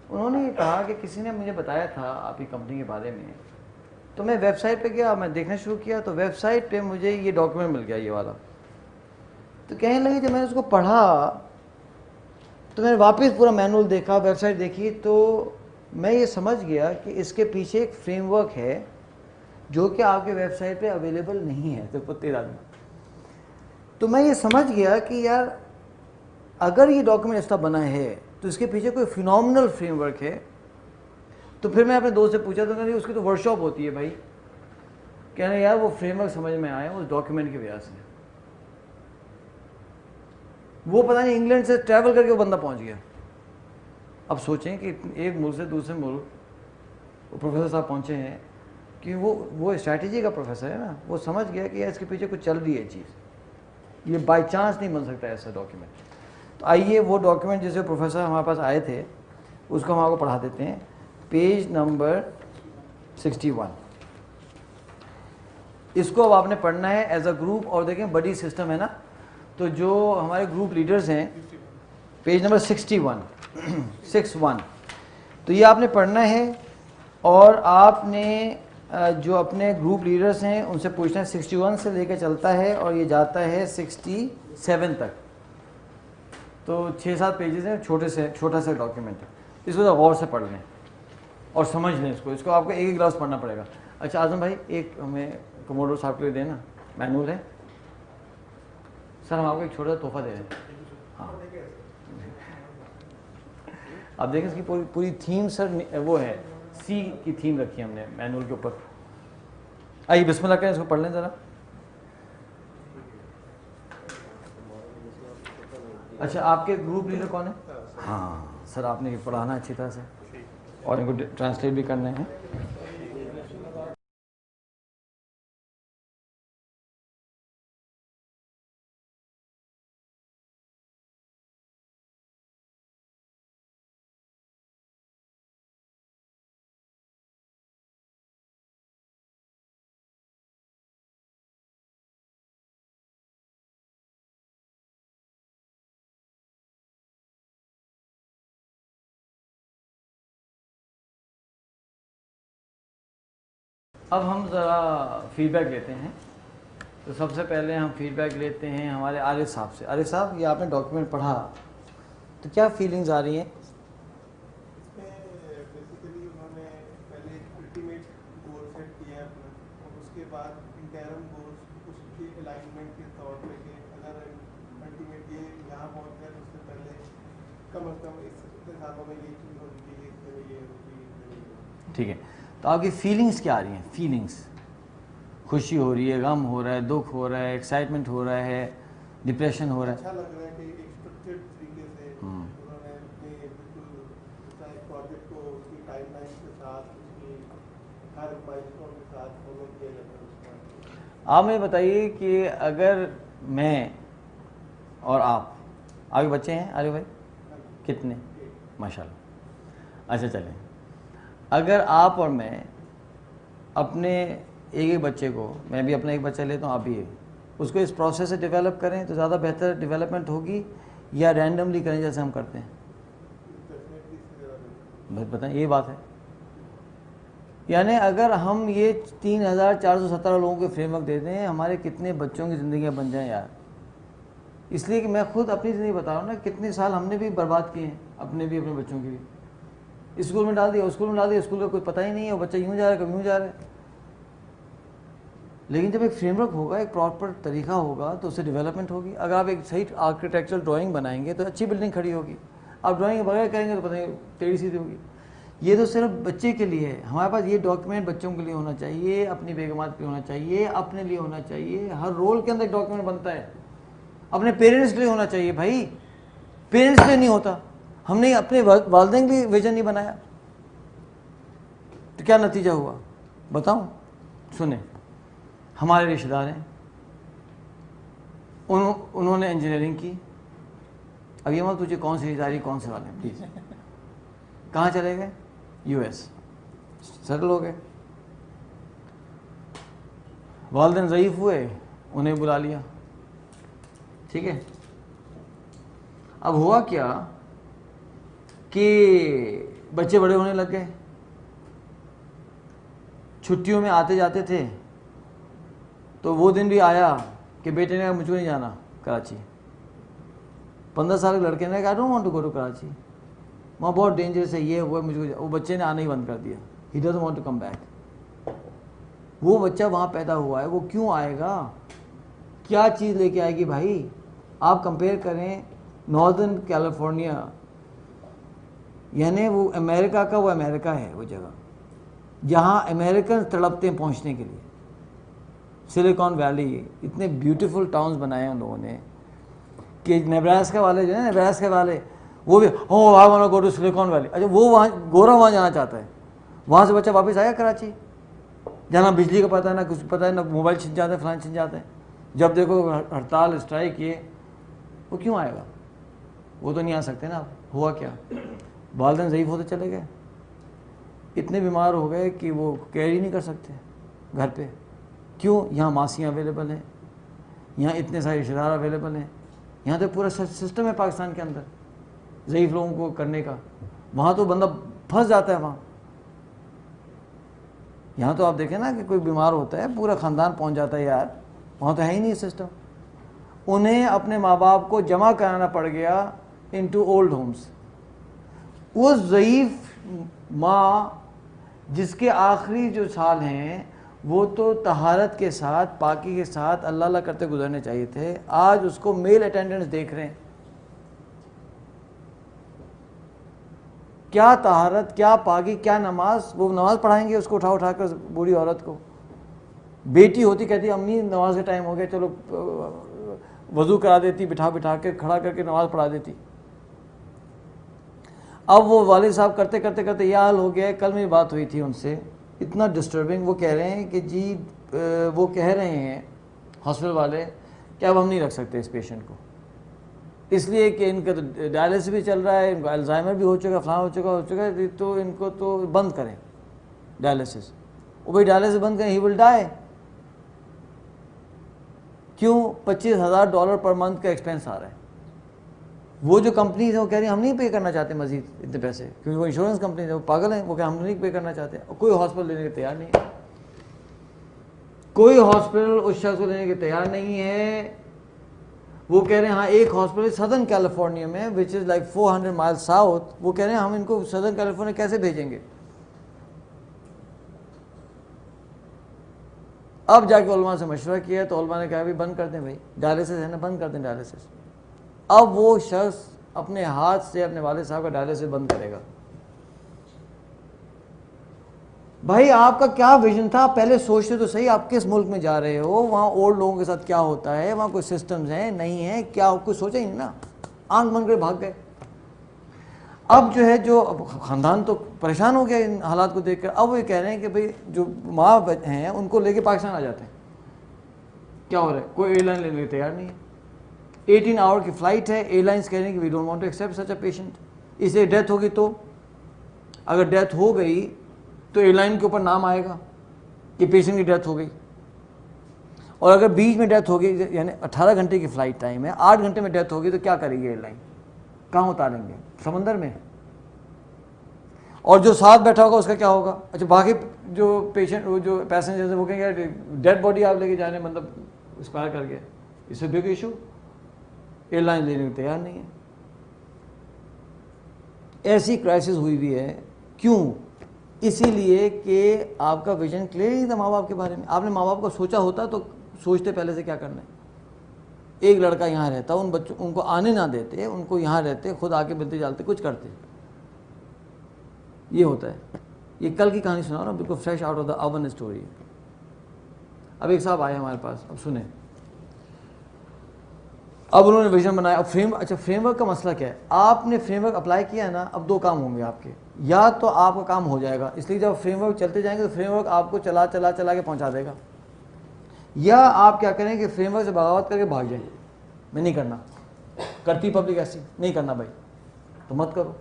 انہوں نے یہ کہا کہ کسی نے مجھے بتایا تھا آپ کی کمپنی کے بارے میں, تو میں ویب سائٹ پہ گیا, میں دیکھنا شروع کیا, تو ویب سائٹ پہ مجھے یہ ڈاکیومنٹ مل گیا یہ والا. تو کہنے لگی جب میں نے اس کو پڑھا تو میں نے واپس پورا مینول دیکھا, ویب سائٹ دیکھی, تو میں یہ سمجھ گیا کہ اس کے پیچھے ایک فریم ورک ہے جو کہ آپ کے ویب سائٹ پہ اویلیبل نہیں ہے. تو تیرا تو میں یہ سمجھ گیا کہ یار اگر یہ ڈاکیومنٹ اس طرح بنا ہے تو اس کے پیچھے کوئی فینومنل فریم ورک ہے. تو پھر میں اپنے دوست سے پوچھا تو کہ اس کی تو ورک شاپ ہوتی ہے بھائی. کہنا یار وہ فریم ورک سمجھ میں آیا اس ڈاکیومنٹ کی وجہ سے. وہ پتہ نہیں انگلینڈ سے ٹریول کر کے وہ بندہ پہنچ گیا. اب سوچیں کہ ایک ملک سے دوسرے ملک وہ پروفیسر صاحب پہنچے ہیں کہ وہ اسٹریٹجی کا پروفیسر ہے نا, وہ سمجھ گیا کہ اس کے پیچھے کچھ چل رہی ہے چیز, یہ بائی چانس نہیں بن سکتا ایسا ڈاکیومنٹ. تو آئیے وہ ڈاکیومنٹ جسے پروفیسر ہمارے پاس آئے تھے اس کو ہم آپ کو پڑھا دیتے ہیں. Page number 61. اس کو اب آپ نے پڑھنا ہے ایز اے گروپ. اور دیکھیں بڑی سسٹم ہے نا, تو جو ہمارے گروپ لیڈرز ہیں پیج نمبر 61 تو یہ آپ نے پڑھنا ہے. اور آپ نے جو اپنے گروپ لیڈرز ہیں ان سے پوچھنا ہے. 61 سے لے کے چلتا ہے اور یہ جاتا ہے 67 تک. تو 6-7 پیجز ہیں, چھوٹا سا ڈاکیومنٹ ہے. اس کو غور سے پڑھ لیں اور سمجھ لیں اس کو آپ کو ایک گلاس پڑھنا پڑے گا. اچھا اعظم بھائی ایک ہمیں کموڈور صاحب کے لیے دینا مینول ہے سر, ہم آپ کو ایک چھوٹا سا تحفہ دے رہے ہیں. ہاں آپ دیکھیں اس کی پوری تھیم سر وہ ہے, سی کی تھیم رکھی ہے ہم نے مینول کے اوپر. آئیے بسم اللہ کریں, اس کو پڑھ لیں ذرا. اچھا آپ کے گروپ لیڈر کون ہے؟ ہاں سر آپ نے پڑھانا اچھی طرح سے اور ان کو ٹرانسلیٹ بھی کرنے ہیں. اب ہم ذرا فیڈ بیک لیتے ہیں. تو سب سے پہلے ہم فیڈ بیک لیتے ہیں ہمارے عارف صاحب سے. عارف صاحب یہ آپ نے ڈاکیومنٹ پڑھا تو کیا فیلنگز آ رہی ہیں؟ اس میں بیسیکلی انہوں نے پہلے الٹیمیٹ گول سیٹ کیا ہے اپنا, اور اس کے بعد انٹرم گولس اس کی الائنمنٹ کے طور پہ کہ اگر الٹیمیٹ یہ یہاں پہنچ جائے تو اس سے پہلے کم از کم اس سالوں میں یہ چیز ہونی چاہیے, اس میں یہ ہونی چاہیے. ٹھیک ہے, تو آپ کی فیلنگس کیا آ رہی ہیں؟ فیلنگس خوشی ہو رہی ہے, غم ہو رہا ہے, دکھ ہو رہا ہے, ایکسائٹمنٹ ہو رہا ہے, ڈپریشن ہو رہا ہے؟ اچھا لگ رہا ہے کہ ایک اسٹرکچرڈ طریقے سے انہوں نے اپنے بالکل ایک پروجیکٹ کو اس کی ٹائم لائن کے ساتھ اس کی ہر مائلسٹون کے ساتھ فالو کیا جاتا ہے. آپ مجھے بتائیے کہ اگر میں اور آپ آگے بچے ہیں عارف بھائی کتنے؟ ماشاء اللہ. اچھا چلیں, اگر آپ اور میں اپنے ایک بچے کو, میں بھی اپنا ایک بچہ لیتا ہوں, آپ بھی اس کو اس پروسیس سے ڈیولپ کریں تو زیادہ بہتر ڈیولپمنٹ ہوگی یا رینڈملی کریں جیسے ہم کرتے ہیں؟ بس بتائیں, یہی بات ہے. یعنی اگر ہم یہ 3417 لوگوں کے فریم ورک دے دیں, ہمارے کتنے بچوں کی زندگیاں بن جائیں یار. اس لیے کہ میں خود اپنی زندگی بتا رہا ہوں نا, کتنے سال ہم نے بھی برباد کیے ہیں اپنے بچوں کے بھی. اسکول میں ڈال دیا, اسکول کا کوئی پتہ ہی نہیں ہے, وہ بچہ یوں جا رہا ہے کبھی یوں جا رہا ہے. لیکن جب ایک فریم ورک ہوگا, ایک پراپر طریقہ ہوگا تو اس سے ڈیولپمنٹ ہوگی. اگر آپ ایک صحیح آرکیٹیکچرل ڈرائنگ بنائیں گے تو اچھی بلڈنگ کھڑی ہوگی. آپ ڈرائنگ کے بغیر کریں گے تو پتہ نہیں ٹیڑھی سیدھی ہوگی. یہ تو صرف بچے کے لیے ہے. ہمارے پاس یہ ڈاکیومنٹ بچوں کے لیے ہونا چاہیے, اپنی بیگمات پہ ہونا چاہیے, اپنے لیے ہونا چاہیے. ہر رول کے اندر ایک ڈاکیومنٹ بنتا ہے. اپنے پیرنٹس کے لیے ہونا چاہیے بھائی, پیرنٹس کے لیے نہیں ہوتا. ہم نے اپنے والدین بھی ویژن نہیں بنایا تو کیا نتیجہ ہوا بتاؤں؟ سنیں, ہمارے رشتہ دار ہیں, انہوں نے انجینئرنگ کی. اب یہ مت تجھے کون سی اداری کون سے والے ہیں پلیز. کہاں چلے گئے؟ یو ایس سیٹل ہو گئے. والدین ضعیف ہوئے, انہیں بلا لیا. ٹھیک ہے, اب ہوا کیا کہ بچے بڑے ہونے لگ گئے. چھٹیوں میں آتے جاتے تھے تو وہ دن بھی آیا کہ بیٹے نے کہا مجھ کو نہیں جانا کراچی. 15 سال کے لڑکے نے کہا I don't want to go to Karachi, وہاں بہت ڈینجرس ہے, یہ وہ مجھ کو. وہ بچے نے آنا ہی بند کر دیا. He doesn't want to come back. وہ بچہ وہاں پیدا ہوا ہے, وہ کیوں آئے گا؟ کیا چیز لے کے آئے گی بھائی؟ آپ کمپیئر کریں ناردرن کیلیفورنیا یعنی وہ امریکہ کا وہ امریکہ ہے وہ جگہ جہاں امریکن تڑپتے ہیں پہنچنے کے لیے. سلیکان ویلی اتنے بیوٹیفل ٹاؤنز بنائے ہیں ان لوگوں نے کہ نیبراسکا والے جو ہیں نیبراسکا والے وہ بھی ہو I want to go to Silicon Valley. اچھا وہ وہاں گورا وہاں جانا چاہتا ہے, وہاں سے بچہ واپس آیا کراچی جہاں نہ بجلی کا پتہ ہے نہ کچھ پتہ ہے نہ موبائل چھن جاتے ہیں فلان چھن جاتے ہیں. جب دیکھو ہڑتال اسٹرائک کیے وہ کیوں آئے گا؟ وہ تو نہیں آ سکتے نا. اب ہوا کیا, والدین ضعیف ہوتے چلے گئے, اتنے بیمار ہو گئے کہ وہ کیری نہیں کر سکتے گھر پہ. کیوں؟ یہاں ماسیاں اویلیبل ہیں, یہاں اتنے سارے رشتہ دار اویلیبل ہیں, یہاں تو پورا سسٹم ہے پاکستان کے اندر ضعیف لوگوں کو کرنے کا. وہاں تو بندہ پھنس جاتا ہے وہاں. یہاں تو آپ دیکھیں نا کہ کوئی بیمار ہوتا ہے پورا خاندان پہنچ جاتا ہے یار, وہاں تو ہے ہی نہیں سسٹم. انہیں اپنے ماں باپ کو جمع کرانا پڑ گیا انٹو اولڈ ہومز. وہ ضعیف ماں جس کے آخری جو سال ہیں وہ تو طہارت کے ساتھ پاکی کے ساتھ اللہ اللہ کرتے گزرنے چاہیے تھے, آج اس کو میل اٹینڈنٹس دیکھ رہے ہیں. کیا طہارت, کیا پاکی, کیا نماز. وہ نماز پڑھائیں گے اس کو اٹھا کر بوڑھی عورت کو. بیٹی ہوتی کہتی امی نماز کا ٹائم ہو گیا چلو وضو کرا دیتی, بٹھا کے کھڑا کر کے نماز پڑھا دیتی. اب وہ والد صاحب کرتے کرتے یہ حال ہو گیا ہے. کل میری بات ہوئی تھی ان سے, اتنا ڈسٹربنگ. وہ کہہ رہے ہیں کہ جی وہ کہہ رہے ہیں ہاسپٹل والے کہ اب ہم نہیں رکھ سکتے اس پیشنٹ کو, اس لیے کہ ان کا تو ڈائلسس بھی چل رہا ہے, ان کو الزائمر بھی ہو چکا, فلاں ہو چکا ہے, تو ان کو تو بند کریں ڈائلسس. وہ بھائی ڈائلسس بند کریں, ہی ول ڈائی. کیوں؟ $25,000 پر منتھ کا ایکسپینس آ رہا ہے. وہ جو کمپنیز ہیں وہ کہہ رہی ہیں ہم نہیں پے کرنا چاہتے مزید اتنے پیسے, کیونکہ وہ انشورنس کمپنیز ہیں, وہ پاگل ہیں, وہ کہ ہم نہیں پے کرنا چاہتے. کوئی ہاسپٹل لینے کے تیار نہیں ہے, کوئی ہاسپٹل اس شخص کو لینے کے تیار نہیں ہے. وہ کہہ رہے ہیں ہاں ایک ہاسپٹل سدرن کیلیفورنیا میں وچ از لائک 400 مائل ساؤتھ, وہ کہہ رہے ہیں ہم ان کو سدرن کیلیفورنیا کیسے بھیجیں گے. اب جا کے علماء سے مشورہ کیا تو علماء نے کہا بھی بند کر دیں بھائی, ڈائلسس ہے نا, بند کر دیں ڈائلسس. اب وہ شخص اپنے ہاتھ سے اپنے والد صاحب کا ڈائلسس بند کرے گا. بھائی آپ کا کیا ویژن تھا؟ پہلے سوچتے تو صحیح, آپ کس ملک میں جا رہے ہو, وہاں اولڈ لوگوں کے ساتھ کیا ہوتا ہے, وہاں کوئی سسٹمز ہیں نہیں ہیں, کیا کچھ سوچا ہی نہیں نا, آنکھ بند کر بھاگ گئے. اب جو ہے جو خاندان تو پریشان ہو گیا ان حالات کو دیکھ کر. اب وہ یہ کہہ رہے ہیں کہ بھائی جو ماں ہیں ان کو لے کے پاکستان آ جاتے ہیں. کیا ہو رہا ہے؟ کوئی ایئر لائن لینے کے تیار نہیں ہے. 18 آور کی فلائٹ ہے, ایئر لائنس کہہ رہے ہیں کہ we don't want to accept such a patient. اس سے ڈیتھ ہوگی تو اگر ڈیتھ ہو گئی تو ایئر لائن کے اوپر نام آئے گا کہ پیشنٹ کی ڈیتھ ہو گئی. اور اگر بیچ میں ڈیتھ ہوگی, یعنی 18 گھنٹے کی فلائٹ ٹائم ہے, 8 گھنٹے میں ڈیتھ ہوگی تو کیا کرے گی ایئر لائن؟ کہاں اتاریں گے؟ سمندر میں. اور جو ساتھ بیٹھا ہوگا اس کا کیا ہوگا؟ اچھا باقی جو پیشنٹ جو پیسنجرز ہیں وہ کہیں گے ڈیڈ باڈی آپ لے کے جانے مطلب ایکسپائر کر گیا. اس سے بگ ایشو, ایئر لائن لینے کو تیار نہیں ہے. ایسی کرائسس ہوئی بھی ہے. کیوں؟ اسی لیے کہ آپ کا ویژن کلیئر نہیں تھا ماں باپ کے بارے میں. آپ نے ماں باپ کو سوچا ہوتا تو سوچتے پہلے سے کیا کرنا ہے. ایک لڑکا یہاں رہتا, ان بچوں ان کو آنے نہ دیتے, ان کو یہاں رہتے, خود آ کے ملتے جالتے, کچھ کرتے. یہ ہوتا ہے. یہ کل کی کہانی سنا رہا ہوں, بالکل fresh out of the oven story. اب ایک صاحب آئے ہمارے پاس, اب سنیں. اب انہوں نے ویژن بنایا. اب اچھا فریم ورک کا مسئلہ کیا ہے؟ آپ نے فریم ورک اپلائی کیا ہے نا, اب 2 کام ہوں گے آپ کے. یا تو آپ کا کام ہو جائے گا, اس لیے جب فریم ورک چلتے جائیں گے تو فریم ورک آپ کو چلا کے پہنچا دے گا. یا آپ کیا کریں کہ فریم ورک سے بغاوت کر کے بھاگ جائیں, میں نہیں کرنا, کرتی پبلک ایسی نہیں کرنا بھائی, تو مت کرو.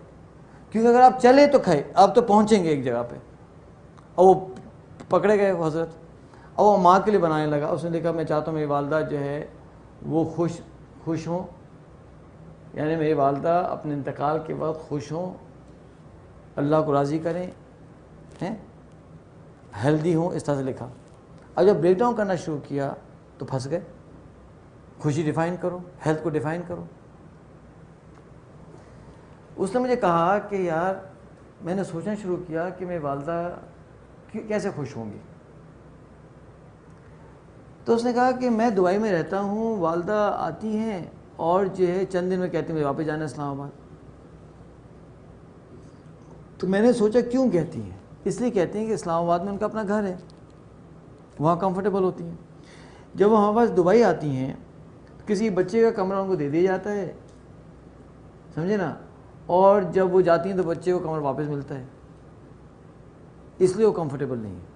کیونکہ اگر آپ چلے تو کھائے, آپ تو پہنچیں گے ایک جگہ پہ. اور وہ پکڑے گئے حضرت. اور وہ ماں کے لیے بنانے لگا. اس نے دیکھا میں چاہتا ہوں میری والدہ جو ہے وہ خوش ہوں, یعنی میری والدہ اپنے انتقال کے وقت خوش ہوں, اللہ کو راضی کریں, ہیلدی ہوں, اس طرح سے لکھا. اب جب بریک ڈاؤن کرنا شروع کیا تو پھنس گئے. خوشی ڈیفائن کرو, ہیلتھ کو ڈیفائن کرو. اس نے مجھے کہا کہ یار میں نے سوچنا شروع کیا کہ میری والدہ کیسے خوش ہوں گی. تو اس نے کہا کہ میں دبئی میں رہتا ہوں, والدہ آتی ہیں اور جو ہے چند دن میں کہتی ہیں مجھے واپس جانا ہے اسلام آباد. تو میں نے سوچا کیوں کہتی ہیں؟ اس لیے کہتے ہیں کہ اسلام آباد میں ان کا اپنا گھر ہے, وہاں کمفرٹیبل ہوتی ہیں. جب وہ ہمارے پاس دبئی آتی ہیں کسی بچے کا کمرہ ان کو دے دیا جاتا ہے, سمجھے نا, اور جب وہ جاتی ہیں تو بچے کو کمرہ واپس ملتا ہے, اس لیے وہ کمفرٹیبل نہیں ہے.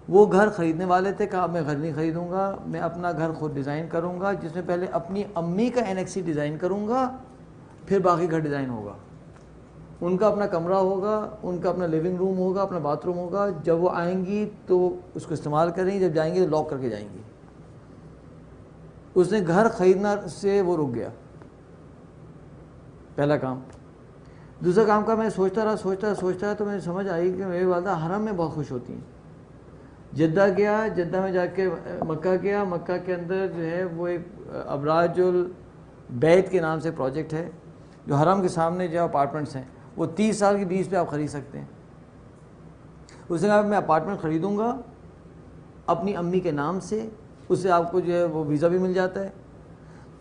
وہ گھر خریدنے والے تھے, کہا میں گھر نہیں خریدوں گا, میں اپنا گھر خود ڈیزائن کروں گا, جس میں پہلے اپنی امی کا انیکسی ڈیزائن کروں گا, پھر باقی گھر ڈیزائن ہوگا. ان کا اپنا کمرہ ہوگا, ان کا اپنا لیونگ روم ہوگا, اپنا باتھ روم ہوگا. جب وہ آئیں گی تو اس کو استعمال کریں گی, جب جائیں گی تو لاک کر کے جائیں گی. اس نے گھر خریدنا سے وہ رک گیا, پہلا کام. دوسرا کام کا میں سوچتا رہا تو مجھے سمجھ آئی کہ میری والدہ حرم میں بہت خوش ہوتی ہیں. جدہ گیا, جدہ میں جا کے مکہ گیا, مکہ کے اندر جو ہے وہ ایک ابراج البیت کے نام سے پروجیکٹ ہے, جو حرم کے سامنے جو اپارٹمنٹس ہیں, وہ 30 سال کی لیز پہ آپ خرید سکتے ہیں. اس نے کہا میں اپارٹمنٹ خریدوں گا اپنی امی کے نام سے, اس سے آپ کو جو ہے وہ ویزا بھی مل جاتا ہے.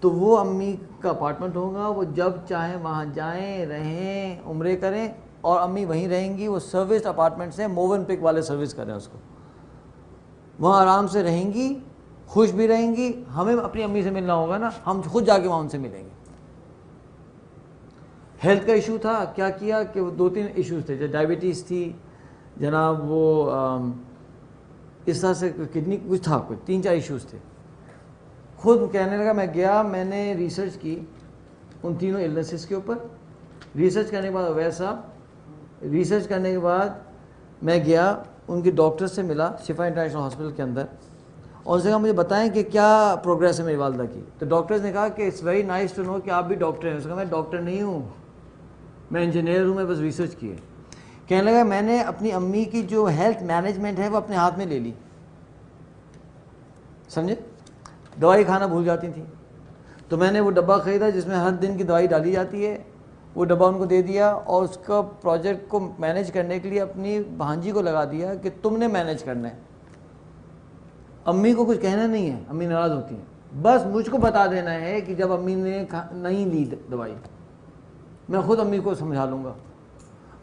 تو وہ امی کا اپارٹمنٹ ہوگا, وہ جب چاہیں وہاں جائیں, رہیں, عمرے کریں, اور امی وہیں رہیں گی. وہ سروس اپارٹمنٹس ہیں, موون پک والے سروس کریں اس کو, وہاں آرام سے رہیں گی, خوش بھی رہیں گی. ہمیں اپنی امی سے ملنا ہوگا نا, ہم خود جا کے وہاں ان سے ملیں گے. ہیلتھ کا ایشو تھا, کیا کیا کہ وہ 2-3 ایشوز تھے, جیسے ڈائبٹیز تھی جناب, وہ اس طرح سے کڈنی کچھ تھا, کچھ 3-4 ایشوز تھے. خود کہنے لگا, میں گیا, میں نے ریسرچ کی ان تینوں النیسز کے اوپر. ریسرچ کرنے کے بعد اویس صاحب, ریسرچ کرنے کے بعد میں گیا ان کے ڈاکٹر سے ملا شفا انٹرنیشنل ہاسپٹل کے اندر, اور اس نے کہا مجھے بتائیں کہ کیا پروگریس ہے میری والدہ کی. تو ڈاکٹرز نے کہا کہ it's very nice to know کہ آپ بھی ڈاکٹر ہیں. اس نے کہا میں ڈاکٹر نہیں ہوں, میں انجینئر ہوں, میں بس ریسرچ کی ہے. کہنے لگا میں نے اپنی امی کی جو ہیلتھ مینجمنٹ ہے وہ اپنے ہاتھ میں لے لی, سمجھے. دوائی کھانا بھول جاتی تھیں, تو میں نے وہ ڈبہ خریدا جس میں ہر دن کی دوائی ڈالی جاتی ہے. وہ ڈبہ ان کو دے دیا, اور اس کا پروجیکٹ کو مینیج کرنے کے لیے اپنی بھانجی کو لگا دیا کہ تم نے مینیج کرنا ہے, امی کو کچھ کہنا نہیں ہے, امی ناراض ہوتی ہیں, بس مجھ کو بتا دینا ہے کہ جب امی نے نہیں لی دوائی, میں خود امی کو سمجھا لوں گا.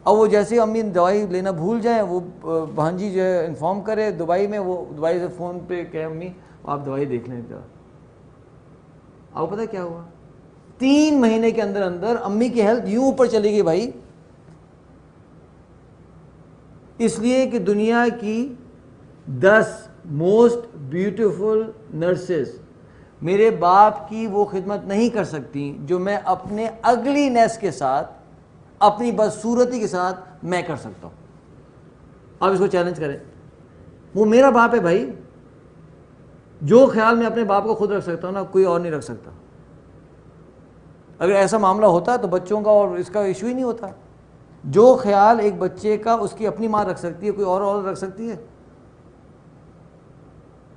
اب وہ جیسے امی دوائی لینا بھول جائیں, وہ بھانجی جو ہے انفارم کرے دبئی میں, وہ دبئی سے فون پہ کہ امی آپ دوائی دیکھ لیں. آپ کو پتہ کیا ہوا, 3 مہینے کے اندر اندر امی کی ہیلتھ یوں اوپر چلی گئی بھائی. اس لیے کہ دنیا کی 10 موسٹ بیوٹیفل نرسز میرے باپ کی وہ خدمت نہیں کر سکتی جو میں اپنے اگلی نیس کے ساتھ, اپنی بدصورتی کے ساتھ میں کر سکتا ہوں. آپ اس کو چیلنج کریں, وہ میرا باپ ہے بھائی. جو خیال میں اپنے باپ کو خود رکھ سکتا ہوں نا, کوئی اور نہیں رکھ سکتا. اگر ایسا معاملہ ہوتا تو بچوں کا اور اس کا ایشو ہی نہیں ہوتا. جو خیال ایک بچے کا اس کی اپنی ماں رکھ سکتی ہے, کوئی اور رکھ سکتی ہے؟